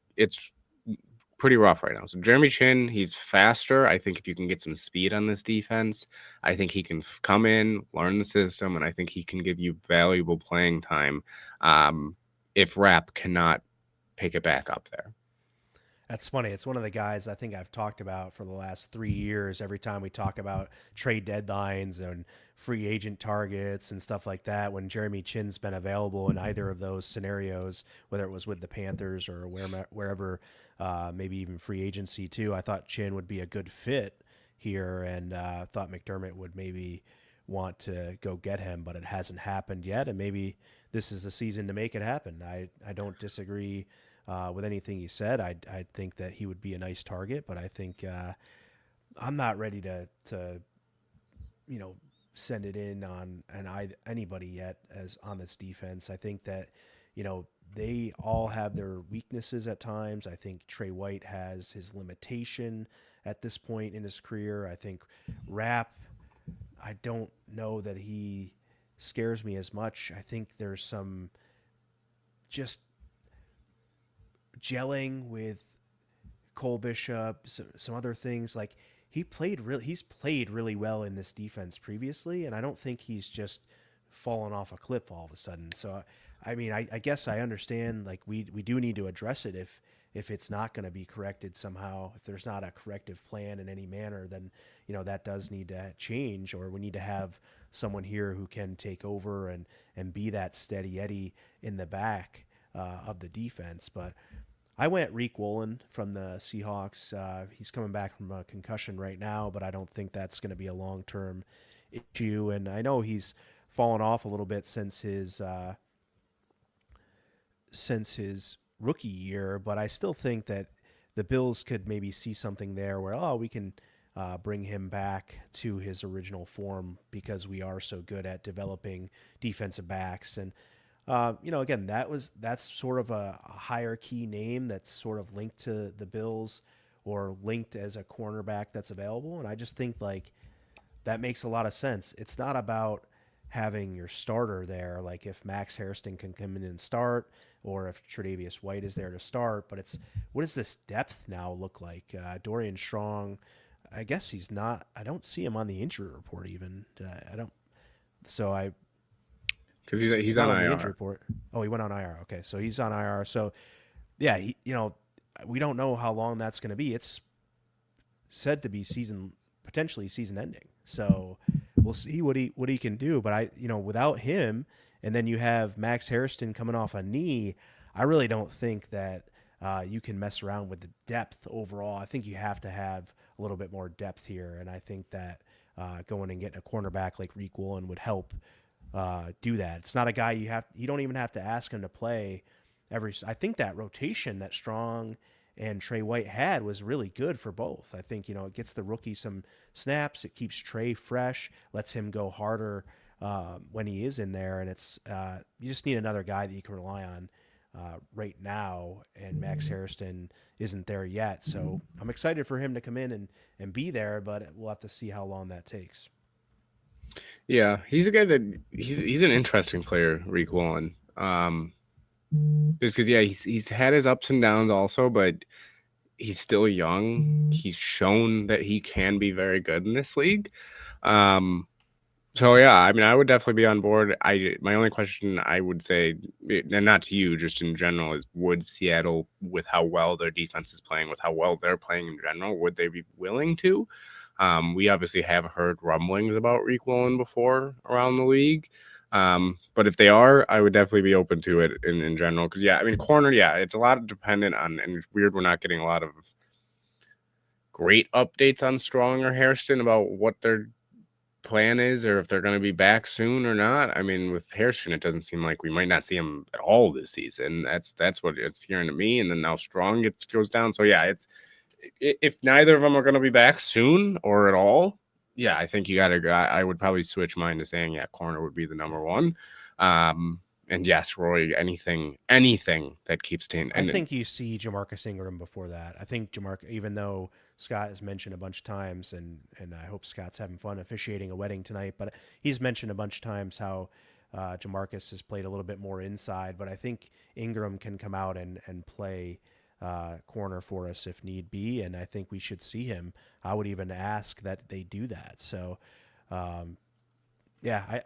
pretty rough right now. So Jeremy Chin, he's faster. I think if you can get some speed on this defense, I think he can come in, learn the system, and I think he can give you valuable playing time if Rapp cannot pick it back up there. That's funny. It's one of the guys I think I've talked about for the last 3 years. Every time we talk about trade deadlines and free agent targets and stuff like that, when Jeremy Chin's been available in either of those scenarios, whether it was with the Panthers or wherever, maybe even free agency too, I thought Chin would be a good fit here, and thought McDermott would maybe want to go get him, but it hasn't happened yet, and maybe this is the season to make it happen. I don't disagree with anything you said. I think that he would be a nice target, but I think I'm not ready to send it in on anybody yet as on this defense. I think that they all have their weaknesses at times. I think Trey White has his limitation at this point in his career. I think Rapp, I don't know that he scares me as much. I think there's some just gelling with Cole Bishop, some other things. Like he's played really well in this defense previously, and I don't think he's just fallen off a cliff all of a sudden. So I mean, I guess I understand, like we do need to address it if it's not going to be corrected somehow. If there's not a corrective plan in any manner, then that does need to change, or we need to have someone here who can take over and be that steady Eddie in the back of the defense. But I went Reek Woolen from the Seahawks. He's coming back from a concussion right now, but I don't think that's going to be a long-term issue. And I know he's fallen off a little bit since his rookie year, but I still think that the Bills could maybe see something there where we can bring him back to his original form because we are so good at developing defensive backs. And again, that's sort of a hierarchy name that's sort of linked to the Bills or linked as a cornerback that's available. And I just think like that makes a lot of sense. It's not about having your starter there, like if Max Hairston can come in and start, or if Tre'Davious White is there to start. But it's what does this depth now look like? Dorian Strong, I guess he's not. I don't see him on the injury report even. I don't. So I because he's he's not on on the injury IR. report. Oh, he went on IR. Okay, so he's on IR. So yeah, we don't know how long that's going to be. It's said to be potentially season ending. So we'll see what he can do. But without him, and then you have Max Harrison coming off a knee, I really don't think that you can mess around with the depth overall. I think you have to have a little bit more depth here, and I think that going and getting a cornerback like Reek Woolen would help do that. It's not a guy you don't even have to ask him to play every. I think that rotation that Strong and Trey White had was really good for both. I think it gets the rookie some snaps, it keeps Trey fresh, lets him go harder when he is in there, and it's you just need another guy that you can rely on right now. And Max Harrison isn't there yet, so I'm excited for him to come in and be there, but we'll have to see how long that takes. Yeah, he's a guy that he's an interesting player, Reek Woolen. Just because he's had his ups and downs also, but he's still young. He's shown that he can be very good in this league. Um, so yeah, I mean, I would definitely be on board. My only question I would say, and not to you, just in general, is would Seattle, with how well their defense is playing, with how well they're playing in general, would they be willing to? We obviously have heard rumblings about Reek Woolen before around the league. But if they are, I would definitely be open to it in general. Because, yeah, I mean, corner, yeah, it's a lot dependent on, and it's weird we're not getting a lot of great updates on Strong or Hairston about what their plan is or if they're going to be back soon or not. I mean, with Hairston, it doesn't seem like we might not see him at all this season. That's what it's hearing to me. And then now Strong goes down. So, yeah, if neither of them are going to be back soon or at all, yeah, I think you got to. I would probably switch mine to saying, yeah, corner would be the number one. And yes, Roy, anything that keeps staying. I And think you see Jamarcus Ingram before that. I think even though Scott has mentioned a bunch of times, and I hope Scott's having fun officiating a wedding tonight, but he's mentioned a bunch of times how Jamarcus has played a little bit more inside, but I think Ingram can come out and play corner for us if need be, and I think we should see him. I would even ask that they do that. So, yeah,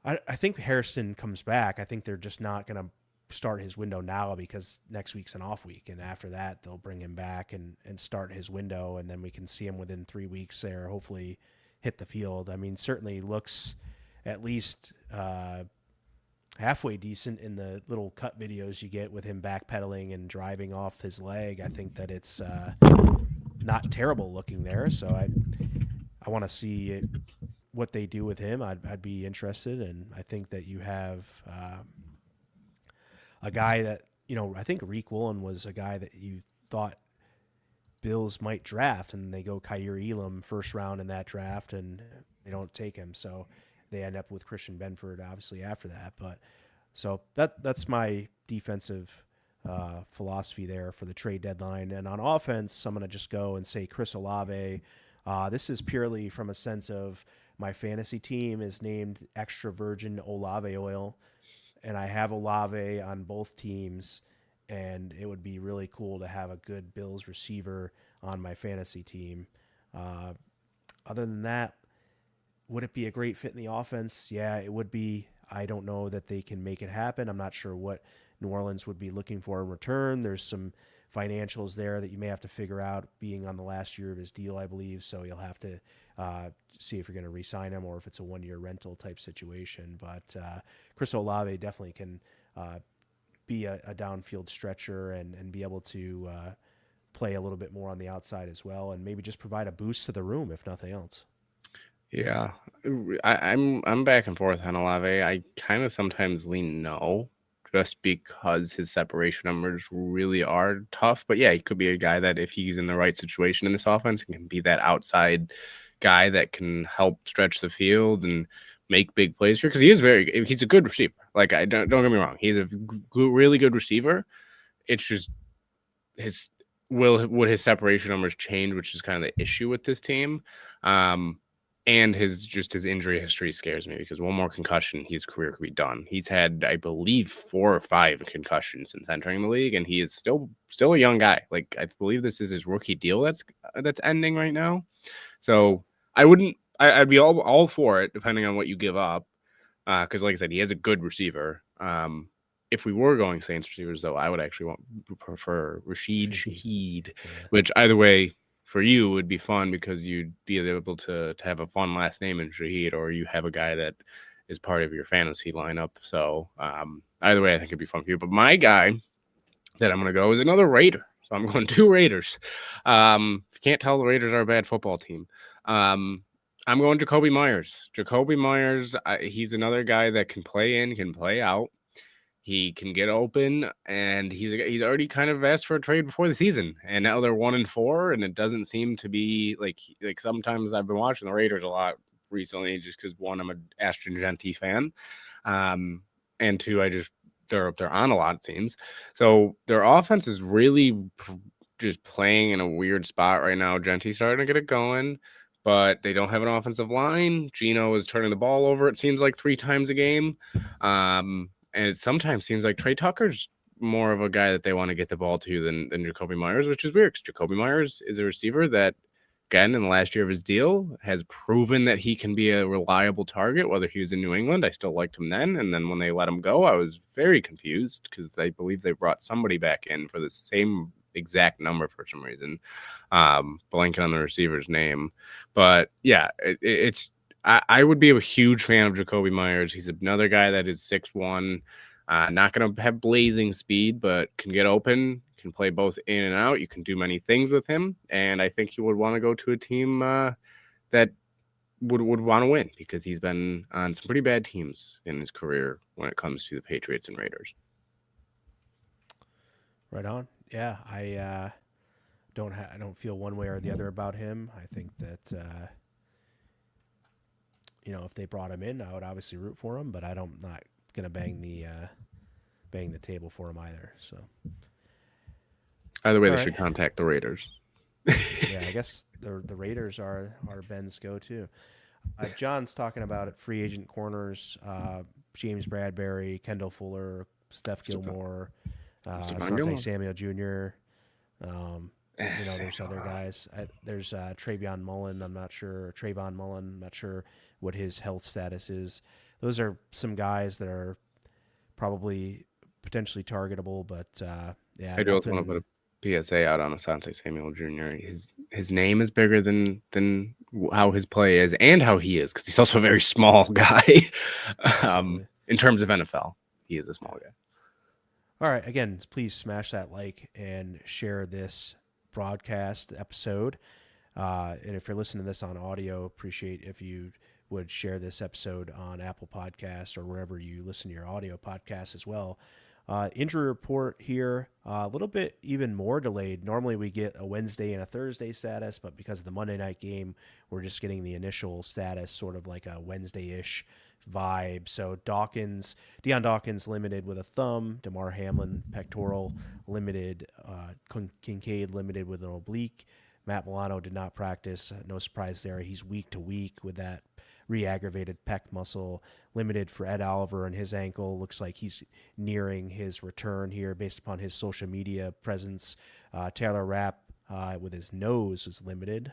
I think Harrison comes back. I think they're just not going to start his window now because next week's an off week, and after that they'll bring him back and start his window, and then we can see him within 3 weeks there. Hopefully, hit the field. I mean, certainly looks at least halfway decent in the little cut videos you get with him backpedaling and driving off his leg. I think that it's not terrible looking there. So I want to see what they do with him. I'd be interested, and I think that you have a guy that I think Reek Woolen was a guy that you thought Bills might draft, and they go Kyer Elam first round in that draft, and they don't take him, so they end up with Christian Benford obviously after that. But so that's my defensive philosophy there for the trade deadline. And on offense, I'm going to just go and say Chris Olave. This is purely from a sense of my fantasy team is named Extra Virgin Olave Oil, and I have Olave on both teams, and it would be really cool to have a good Bills receiver on my fantasy team. Other than that, would it be a great fit in the offense? Yeah, it would be. I don't know that they can make it happen. I'm not sure what New Orleans would be looking for in return. There's some financials there that you may have to figure out being on the last year of his deal, I believe. So you'll have to see if you're going to re-sign him or if it's a one-year rental type situation. But Chris Olave definitely can be a downfield stretcher and be able to play a little bit more on the outside as well, and maybe just provide a boost to the room if nothing else. yeah, I'm back and forth on Olave. I kind of sometimes lean no, just because his separation numbers really are tough. But yeah, he could be a guy that if he's in the right situation in this offense, he can be that outside guy that can help stretch the field and make big plays here because he's a good receiver. Like I don't get me wrong, he's a really good receiver. It's just his would his separation numbers change, which is kind of the issue with this team. And his injury history scares me because one more concussion, his career could be done. He's had, I believe, 4 or 5 concussions since entering the league, and he is still a young guy. Like, I believe this is his rookie deal that's ending right now. So I'd be all for it, depending on what you give up. Because, like I said, he has a good receiver. If we were going Saints receivers, though, I would actually prefer Rashid Shaheed, which either way for you would be fun because you'd be able to have a fun last name in Shaheed, or you have a guy that is part of your fantasy lineup. So either way, I think it'd be fun for you. But my guy that I'm going to go is another Raider. So I'm going 2 Raiders. If you can't tell, the Raiders are a bad football team. I'm going Jacoby Myers. Jacoby Myers, he's another guy that can play in, can play out. He can get open, and he's already kind of asked for a trade before the season, and now they're 1-4, and it doesn't seem to be like sometimes I've been watching the Raiders a lot recently, just because one, I'm an Ashton Genty fan, and two, they're on a lot, it seems. So their offense is really just playing in a weird spot right now. Genty's starting to get it going, but they don't have an offensive line. Geno is turning the ball over, it seems like 3 times a game. And it sometimes seems like Trey Tucker's more of a guy that they want to get the ball to than Jacoby Myers, which is weird because Jacoby Myers is a receiver that, again, in the last year of his deal, has proven that he can be a reliable target, whether he was in New England. I still liked him then. And then when they let him go, I was very confused because I believe they brought somebody back in for the same exact number for some reason, blanking on the receiver's name. But yeah, I would be a huge fan of Jacoby Myers. He's another guy that is 6'1", not going to have blazing speed, but can get open, can play both in and out. You can do many things with him, and I think he would want to go to a team that would want to win because he's been on some pretty bad teams in his career when it comes to the Patriots and Raiders. Right on. Yeah, I don't feel one way or the other about him. I think that if they brought him in, I would obviously root for him, but I'm not gonna bang the table for him either. So either way, they should contact the Raiders. Yeah, I guess the Raiders are Ben's go-to. John's talking about it, free agent corners, James Bradbury, Kendall Fuller, Steph Gilmore, Asante Samuel Jr. There's other guys. There's Trayvon Mullen. I'm not sure. Trayvon Mullen. I'm not sure what his health status is. Those are some guys that are probably potentially targetable, but yeah. I do also want to put a PSA out on Asante Samuel Jr. His name is bigger than how his play is and how he is, because he's also a very small guy. In terms of NFL, he is a small guy. All right. Again, please smash that like and share this broadcast episode. And if you're listening to this on audio, appreciate if you would share this episode on Apple Podcasts or wherever you listen to your audio podcasts as well. Injury report here, a little bit even more delayed. Normally we get a Wednesday and a Thursday status, but because of the Monday night game, we're just getting the initial status, sort of like a Wednesday-ish vibe. So Deion Dawkins limited with a thumb, DeMar Hamlin pectoral limited, Kincaid limited with an oblique. Matt Milano did not practice. No surprise there. He's week to week with that re-aggravated pec muscle. Limited for Ed Oliver and his ankle. Looks like he's nearing his return here based upon his social media presence. Taylor Rapp with his nose was limited.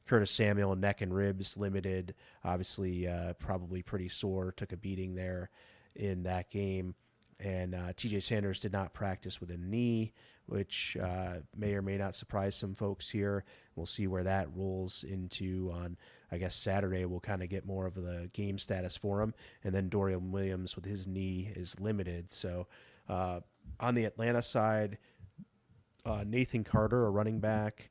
Curtis Samuel, neck and ribs limited. Obviously, probably pretty sore. Took a beating there in that game. And TJ Sanders did not practice with a knee, which may or may not surprise some folks here. We'll see where that rolls into on, I guess, Saturday. We'll kind of get more of the game status for him. And then Dorian Williams with his knee is limited. So on the Atlanta side, Nathan Carter, a running back,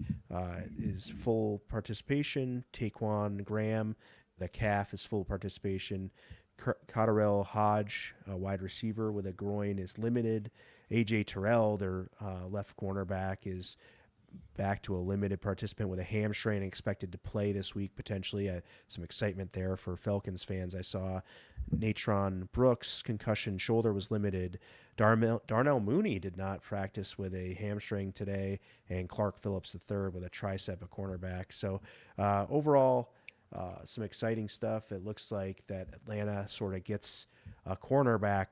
is full participation. Taquan Graham, the calf, is full participation. Cotterell Hodge, a wide receiver with a groin, is limited. A.J. Terrell, their left cornerback, is back to a limited participant with a hamstring, expected to play this week potentially. Some excitement there for Falcons fans I saw. Natron Brooks, concussion shoulder, was limited. Darnell Mooney did not practice with a hamstring today, and Clark Phillips III with a tricep, a cornerback. So overall, some exciting stuff. It looks like that Atlanta sort of gets a cornerback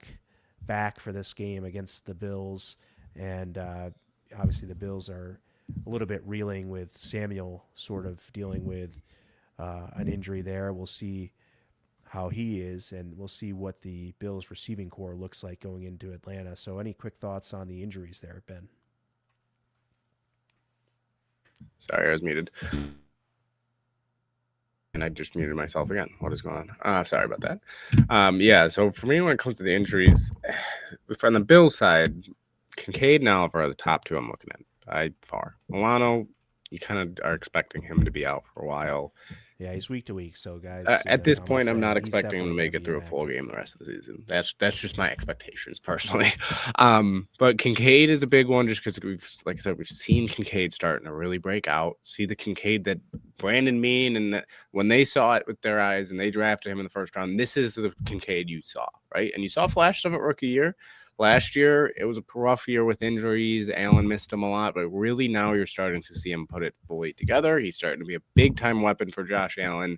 back for this game against the Bills, and obviously the Bills are a little bit reeling with Samuel sort of dealing with an injury there. We'll see how he is, and we'll see what the Bills receiving core looks like going into Atlanta. So, any quick thoughts on the injuries there, Ben? Sorry, I was muted. And I just muted myself again. What is going on? Sorry about that. Yeah, so for me, when it comes to the injuries, from the Bills side, Kincaid and Oliver are the top two I'm looking at by far. Milano, you kind of are expecting him to be out for a while. Yeah, he's week to week. So, guys, at this point, I'm not he's expecting him to definitely make gonna it be through a full inactive. game the rest of the season. That's just my expectations personally. But Kincaid is a big one just because like I said, we've seen Kincaid starting to really break out. See the Kincaid that Brandon Mean and when they saw it with their eyes and they drafted him in the first round, this is the Kincaid you saw, right? And you saw flashes of it rookie year. Last year, it was a rough year with injuries. Allen missed him a lot, but really now you're starting to see him put it fully together. He's starting to be a big-time weapon for Josh Allen.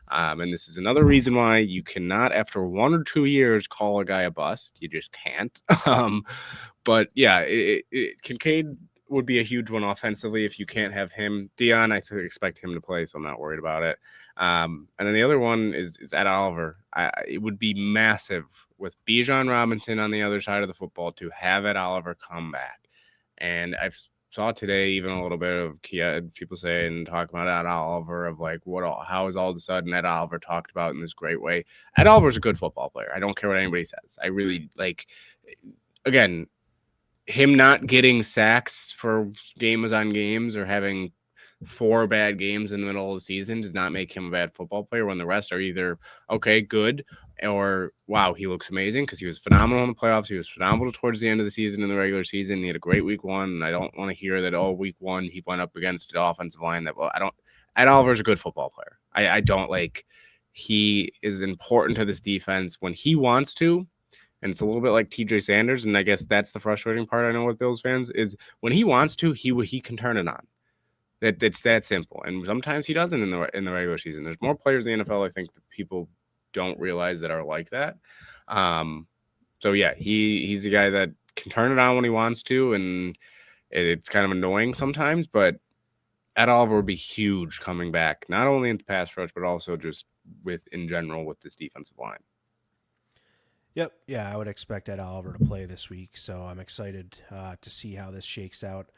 And this is another reason why you cannot, after 1 or 2 years, call a guy a bust. You just can't. But yeah, Kincaid would be a huge one offensively if you can't have him. Dion, I expect him to play, so I'm not worried about it. And then the other one is Ed Oliver. It would be massive with Bijan Robinson on the other side of the football to have Ed Oliver come back. And I've saw today even a little bit of people saying, talking about Ed Oliver of like, how is all of a sudden Ed Oliver talked about in this great way? Ed Oliver's a good football player. I don't care what anybody says. I really like, again, him not getting sacks for games on games or having 4 bad games in the middle of the season does not make him a bad football player when the rest are either okay, good, or wow, he looks amazing because he was phenomenal in the playoffs. He was phenomenal towards the end of the season in the regular season. He had a great week 1, and I don't want to hear that, week 1 he went up against the offensive line that I don't. Ed Oliver's a good football player. I don't like. He is important to this defense when he wants to. And it's a little bit like TJ Sanders, and I guess that's the frustrating part I know with Bills fans is when he wants to, he can turn it on. It's that simple, and sometimes he doesn't in the regular season. There's more players in the NFL I think that people don't realize that are like that. So yeah, he's a guy that can turn it on when he wants to, and it's kind of annoying sometimes. But Ed Oliver would be huge coming back, not only in the pass rush, but also just in general with this defensive line. Yep. Yeah, I would expect Ed Oliver to play this week, so I'm excited to see how this shakes out.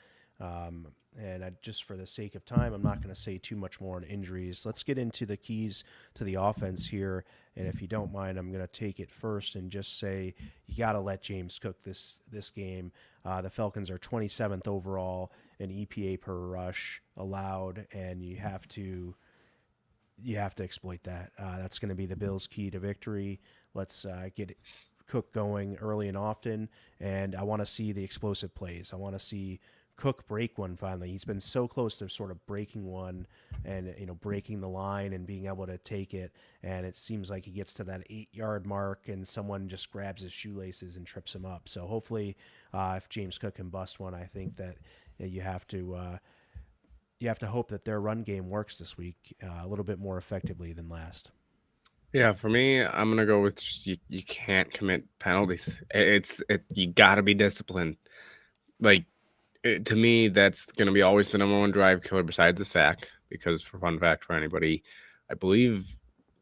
Just for the sake of time, I'm not going to say too much more on injuries. Let's get into the keys to the offense here. And if you don't mind, I'm going to take it first and just say you got to let James cook this game. The Falcons are 27th overall in EPA per rush allowed, and you have to exploit that. That's going to be the Bills' key to victory. Let's get Cook going early and often, and I want to see the explosive plays. I want to see Cook break one finally. He's been so close to sort of breaking one and breaking the line and being able to take it, and it seems like he gets to that 8-yard mark and someone just grabs his shoelaces and trips him up. So hopefully if James Cook can bust one, I think that you have to hope that their run game works this week a little bit more effectively than last. Yeah, for me, I'm gonna go with just, you can't commit penalties. You got to be disciplined. Like to me, that's gonna be always the number one drive killer besides the sack. Because for fun fact for anybody, I believe,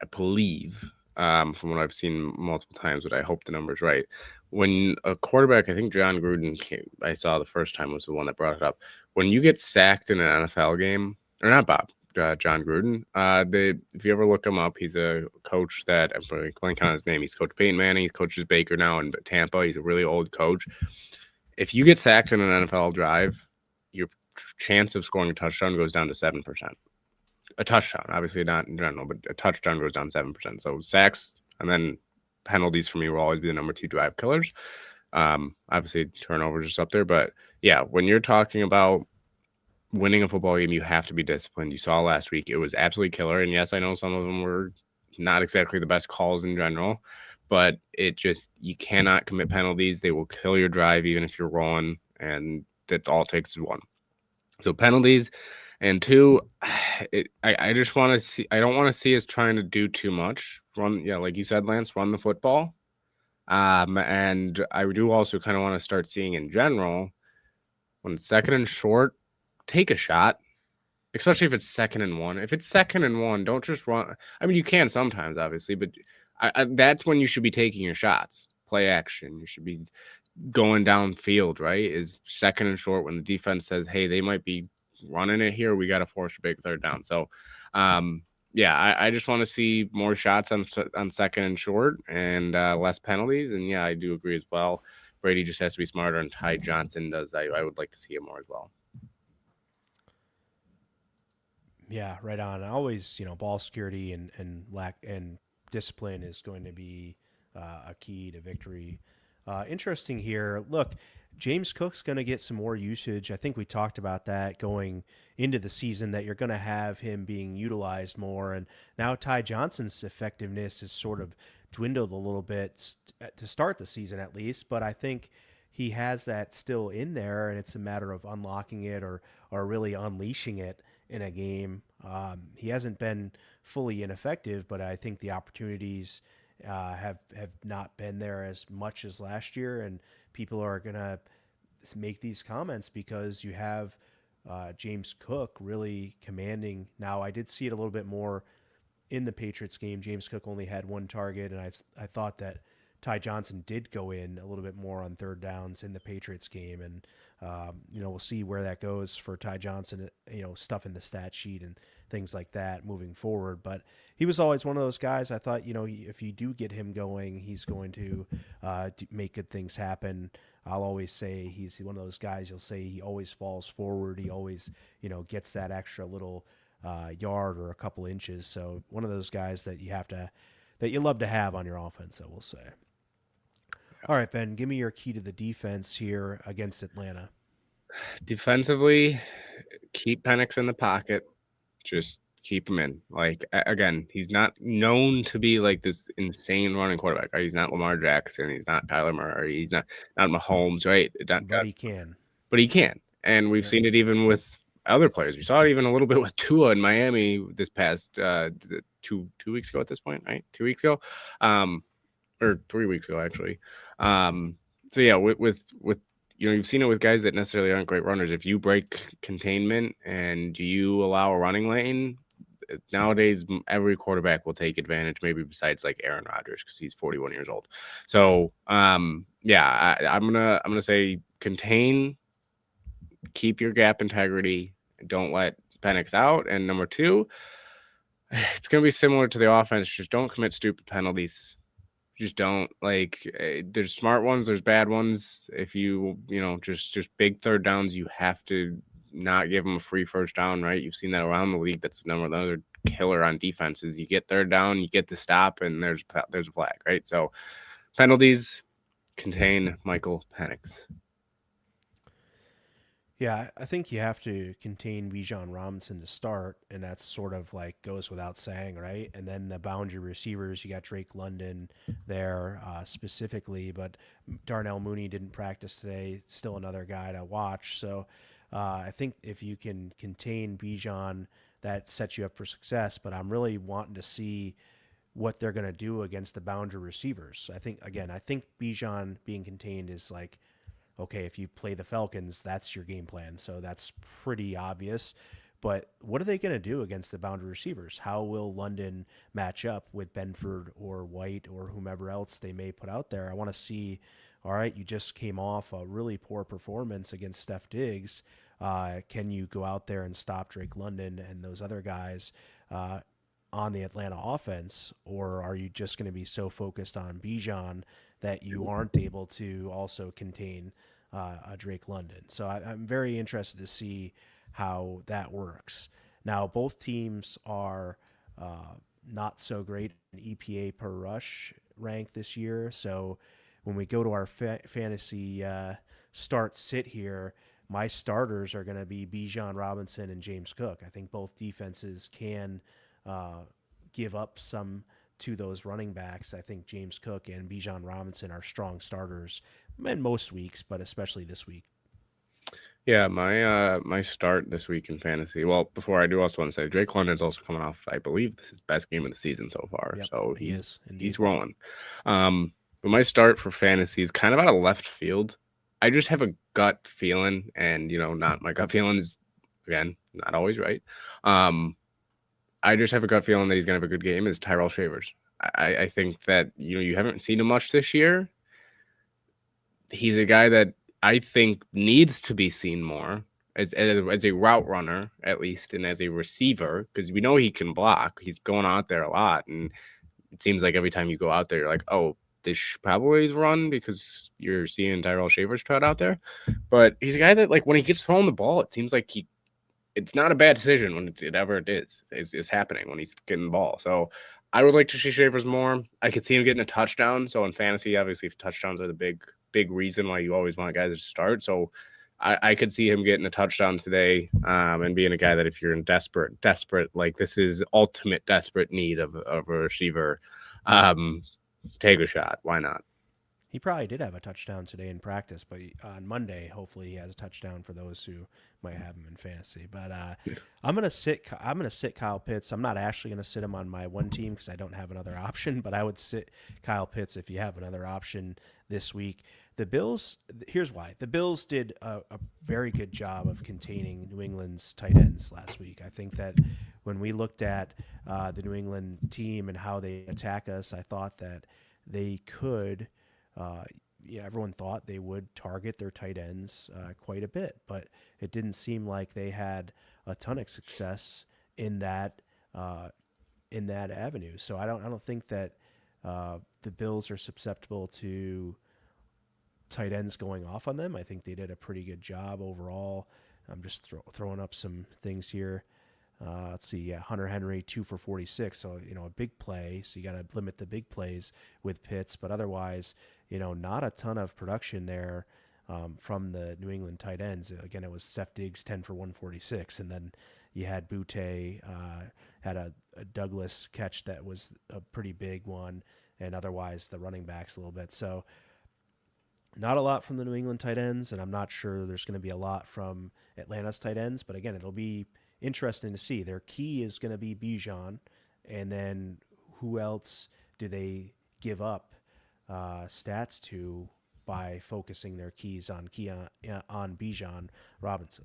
from what I've seen multiple times, but I hope the number's right. When a quarterback, I think John Gruden I saw the first time was the one that brought it up. When you get sacked in an NFL game, or not Bob, John Gruden. If you ever look him up, he's a coach that I'm blanking on his name. He's coached Peyton Manning. He coaches Baker now in Tampa. He's a really old coach. If you get sacked in an NFL drive, your chance of scoring a touchdown goes down to 7%. A touchdown, obviously not in general, but a touchdown goes down 7%. So sacks and then penalties for me will always be the number 2 drive killers. Obviously turnovers is up there, but yeah, when you're talking about winning a football game, you have to be disciplined. You saw last week, it was absolutely killer. And yes, I know some of them were not exactly the best calls in general, but you cannot commit penalties. They will kill your drive, even if you're rolling. And that's all it takes is one. So penalties. And two, I just want to see. I don't want to see us trying to do too much. Run, yeah, like you said, Lance, run the football. And I do also kind of want to start seeing in general when it's second and short, take a shot, especially if it's second and one. If it's second and one, don't just run. I mean, you can sometimes, obviously, but that's when you should be taking your shots. Play action. You should be going downfield, right? Is second and short when the defense says, hey, they might be running it here. We got to force a big third down. So, yeah, I just want to see more shots on second and short and less penalties. And yeah, I do agree as well. Brady just has to be smarter, and Ty Johnson does. I would like to see him more as well. Yeah, right on. Always, ball security and lack and discipline is going to be a key to victory. Interesting here. Look, James Cook's going to get some more usage. I think we talked about that going into the season, that you're going to have him being utilized more. And now Ty Johnson's effectiveness is sort of dwindled a little bit to start the season, at least. But I think he has that still in there, and it's a matter of unlocking it or really unleashing it in a game. He hasn't been fully ineffective, but I think the opportunities have not been there as much as last year, and people are gonna make these comments because you have James Cook really commanding. Now, I did see it a little bit more in the Patriots game. James Cook only had one target, and I thought that Ty Johnson did go in a little bit more on third downs in the Patriots game, and we'll see where that goes for Ty Johnson. Stuff in the stat sheet and things like that moving forward. But he was always one of those guys. I thought, if you do get him going, he's going to make good things happen. I'll always say he's one of those guys. You'll say he always falls forward. He always, gets that extra little yard or a couple inches. So one of those guys that you love to have on your offense, I will say. All right, Ben, give me your key to the defense here against Atlanta. Defensively, keep Penix in the pocket. Just keep him in. Like, again, he's not known to be like this insane running quarterback. Right? He's not Lamar Jackson. He's not Kyler Murray. He's not Mahomes, right? But he can. But he can. And we've seen it even with other players. We saw it even a little bit with Tua in Miami this past 2 weeks ago at this point, right? 2 weeks ago. Or 3 weeks ago, actually. So yeah, with you've seen it with guys that necessarily aren't great runners. If you break containment and you allow a running lane, nowadays every quarterback will take advantage. Maybe besides like Aaron Rodgers because he's 41 years old. So yeah, I'm gonna say contain, keep your gap integrity, don't let Penix out. And number two, it's gonna be similar to the offense. Just don't commit stupid penalties. Just don't. There's smart ones, there's bad ones. If just big third downs, you have to not give them a free first down, right? You've seen that around the league. That's another killer on defenses. You get third down, you get the stop, and there's a flag, right? So penalties, contain Michael Penix. Yeah, I think you have to contain Bijan Robinson to start, and that's sort of like goes without saying, right? And then the boundary receivers, you got Drake London there specifically, but Darnell Mooney didn't practice today. Still another guy to watch. So I think if you can contain Bijan, that sets you up for success. But I'm really wanting to see what they're going to do against the boundary receivers. I think Bijan being contained is like, okay, if you play the Falcons, that's your game plan. So that's pretty obvious. But what are they going to do against the boundary receivers? How will London match up with Benford or White or whomever else they may put out there? I want to see, all right, you just came off a really poor performance against Steph Diggs. Can you go out there and stop Drake London and those other guys on the Atlanta offense? Or are you just going to be so focused on Bijan that you aren't able to also contain Drake London? So I'm very interested to see how that works. Now, both teams are not so great in EPA per rush rank this year. So when we go to our fantasy start sit here, my starters are going to be Bijan Robinson and James Cook. I think both defenses can give up some to those running backs. I think James Cook and Bijan Robinson are strong starters in most weeks, but especially this week. Yeah, my start this week in fantasy. Well, before I do, also want to say Drake London's also coming off, I believe this is his best game of the season so far. Yep, So he is he's indeed. rolling. But my start for fantasy is kind of out of left field. I just have a gut feeling, and not my gut feeling is again not always right. Um, I just have a gut feeling that he's gonna have a good game. Is Tyrell Shavers. I think that you haven't seen him much this year. He's a guy that I think needs to be seen more as a route runner, at least, and as a receiver, because we know he can block. He's going out there a lot, and it seems like every time you go out there, you're like, oh, this probably is run because you're seeing Tyrell Shavers trot out there. But he's a guy that, like, when he gets thrown the ball, it seems like it's not a bad decision when it ever it is happening when he's getting the ball. So I would like to see Shavers more. I could see him getting a touchdown. So in fantasy, obviously, touchdowns are the big reason why you always want guys to start. So I could see him getting a touchdown today, and being a guy that if you're in desperate, like this is ultimate desperate need of a receiver, um, take a shot. Why not? He probably did have a touchdown today in practice, but on Monday, hopefully, he has a touchdown for those who might have him in fantasy. But I'm gonna sit Kyle Pitts. I'm not actually gonna sit him on my one team because I don't have another option. But I would sit Kyle Pitts if you have another option this week. The Bills. Here's why: the Bills did a very good job of containing New England's tight ends last week. I think that when we looked at the New England team and how they attack us, I thought that they could yeah, everyone thought they would target their tight ends quite a bit, but it didn't seem like they had a ton of success in that uh, in that avenue. So I don't think that the Bills are susceptible to tight ends going off on them. I think they did a pretty good job overall. I'm just throwing up some things here. Let's see, yeah, Hunter Henry 2 for 46. So a big play. So you got to limit the big plays with Pitts, but otherwise, not a ton of production there from the New England tight ends. Again, it was Seth Diggs 10 for 146, and then you had Butte had a Douglas catch that was a pretty big one, and otherwise the running backs a little bit. So not a lot from the New England tight ends, and I'm not sure there's going to be a lot from Atlanta's tight ends. But again, it'll be interesting to see. Their key is going to be Bijan, and then who else do they give up stats to by focusing their keys on Bijan Robinson?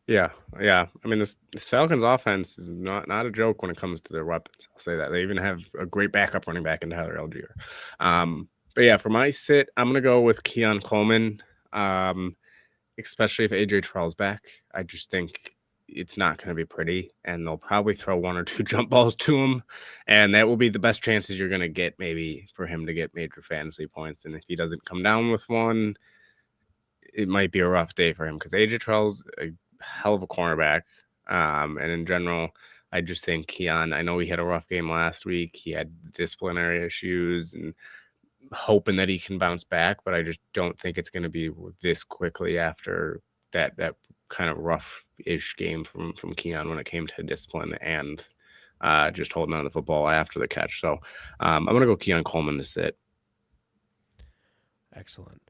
Yeah, yeah. I mean, this Falcons offense is not a joke when it comes to their weapons. I'll say that they even have a great backup running back in Tyler Algier. But yeah, for my sit, I'm gonna go with Keon Coleman. Especially if AJ Terrell's back, I just think it's not going to be pretty, and they'll probably throw one or two jump balls to him, and that will be the best chances you're going to get maybe for him to get major fantasy points. And if he doesn't come down with one, it might be a rough day for him because AJ Terrell's a hell of a cornerback. And in general, I just think Keon, I know he had a rough game last week. He had disciplinary issues and hoping that he can bounce back, but I just don't think it's going to be this quickly after that kind of rough-ish game from Keon when it came to discipline and just holding on to the football after the catch. So I'm going to go Keon Coleman to sit. Excellent.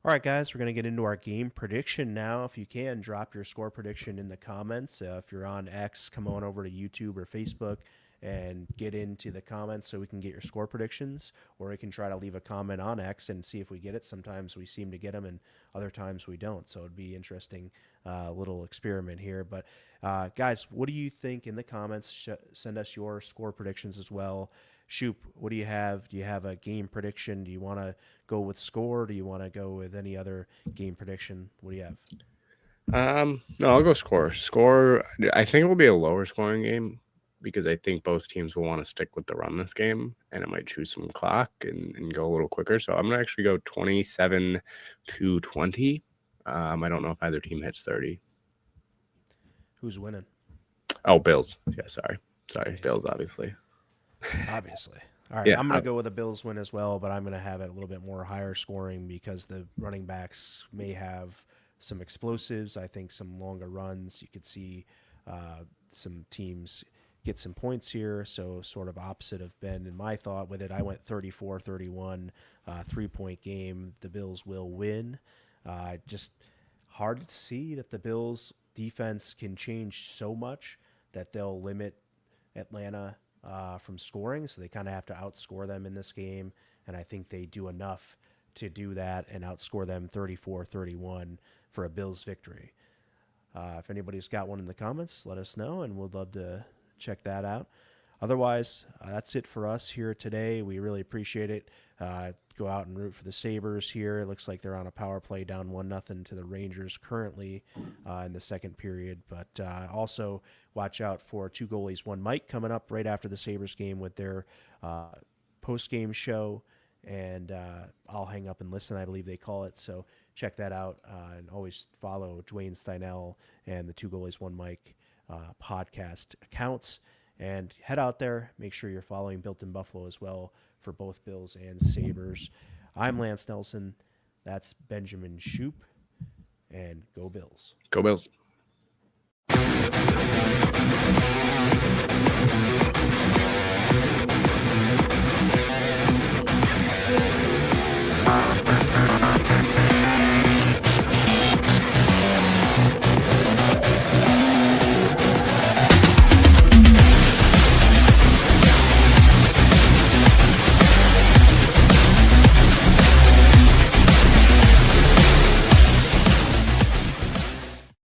All right, guys, we're going to get into our game prediction now. If you can, drop your score prediction in the comments. If you're on X, come on over to YouTube or Facebook and get into the comments so we can get your score predictions, or you can try to leave a comment on X and see if we get it. Sometimes we seem to get them, and other times we don't. So it'd be interesting little experiment here. But guys, what do you think in the comments? Send us your score predictions as well. Shoop, what do you have? Do you have a game prediction? Do you want to go with score? Do you want to go with any other game prediction? What do you have? No, I'll go score. Score, I think it will be a lower scoring game because I think both teams will want to stick with the run this game, and it might choose some clock and go a little quicker. So I'm going to actually go 27-20. I don't know if either team hits 30. Who's winning? Oh, Bills. Yeah, sorry. Amazing. Bills, obviously. Obviously. All right, Yeah, I'm going to go with the Bills win as well, but I'm going to have it a little bit more higher scoring because the running backs may have some explosives. I think some longer runs. You could see some teams get some points here, so sort of opposite of Ben in my thought with it. I went 34-31, 3-point game. The Bills will win. Just hard to see that the Bills defense can change so much that they'll limit Atlanta from scoring. So they kind of have to outscore them in this game. And I think they do enough to do that and outscore them 34-31 for a Bills victory. If anybody's got one in the comments, let us know, and we'd love to check that out. Otherwise, that's it for us here today. We really appreciate it. Go out and root for the Sabres here. It looks like they're on a power play down 1-0 to the Rangers currently in the second period. But also watch out for Two Goalies, One Mic coming up right after the Sabres game with their post-game show. And I'll hang up and listen, I believe they call it. So check that out. And always follow Dwayne Steinell and the Two Goalies, One Mic podcast accounts. And head out there. Make sure you're following Built in Buffalo as well for both Bills and Sabres. I'm Lance Nelson. That's Benjamin Shoup. And go Bills. Go Bills.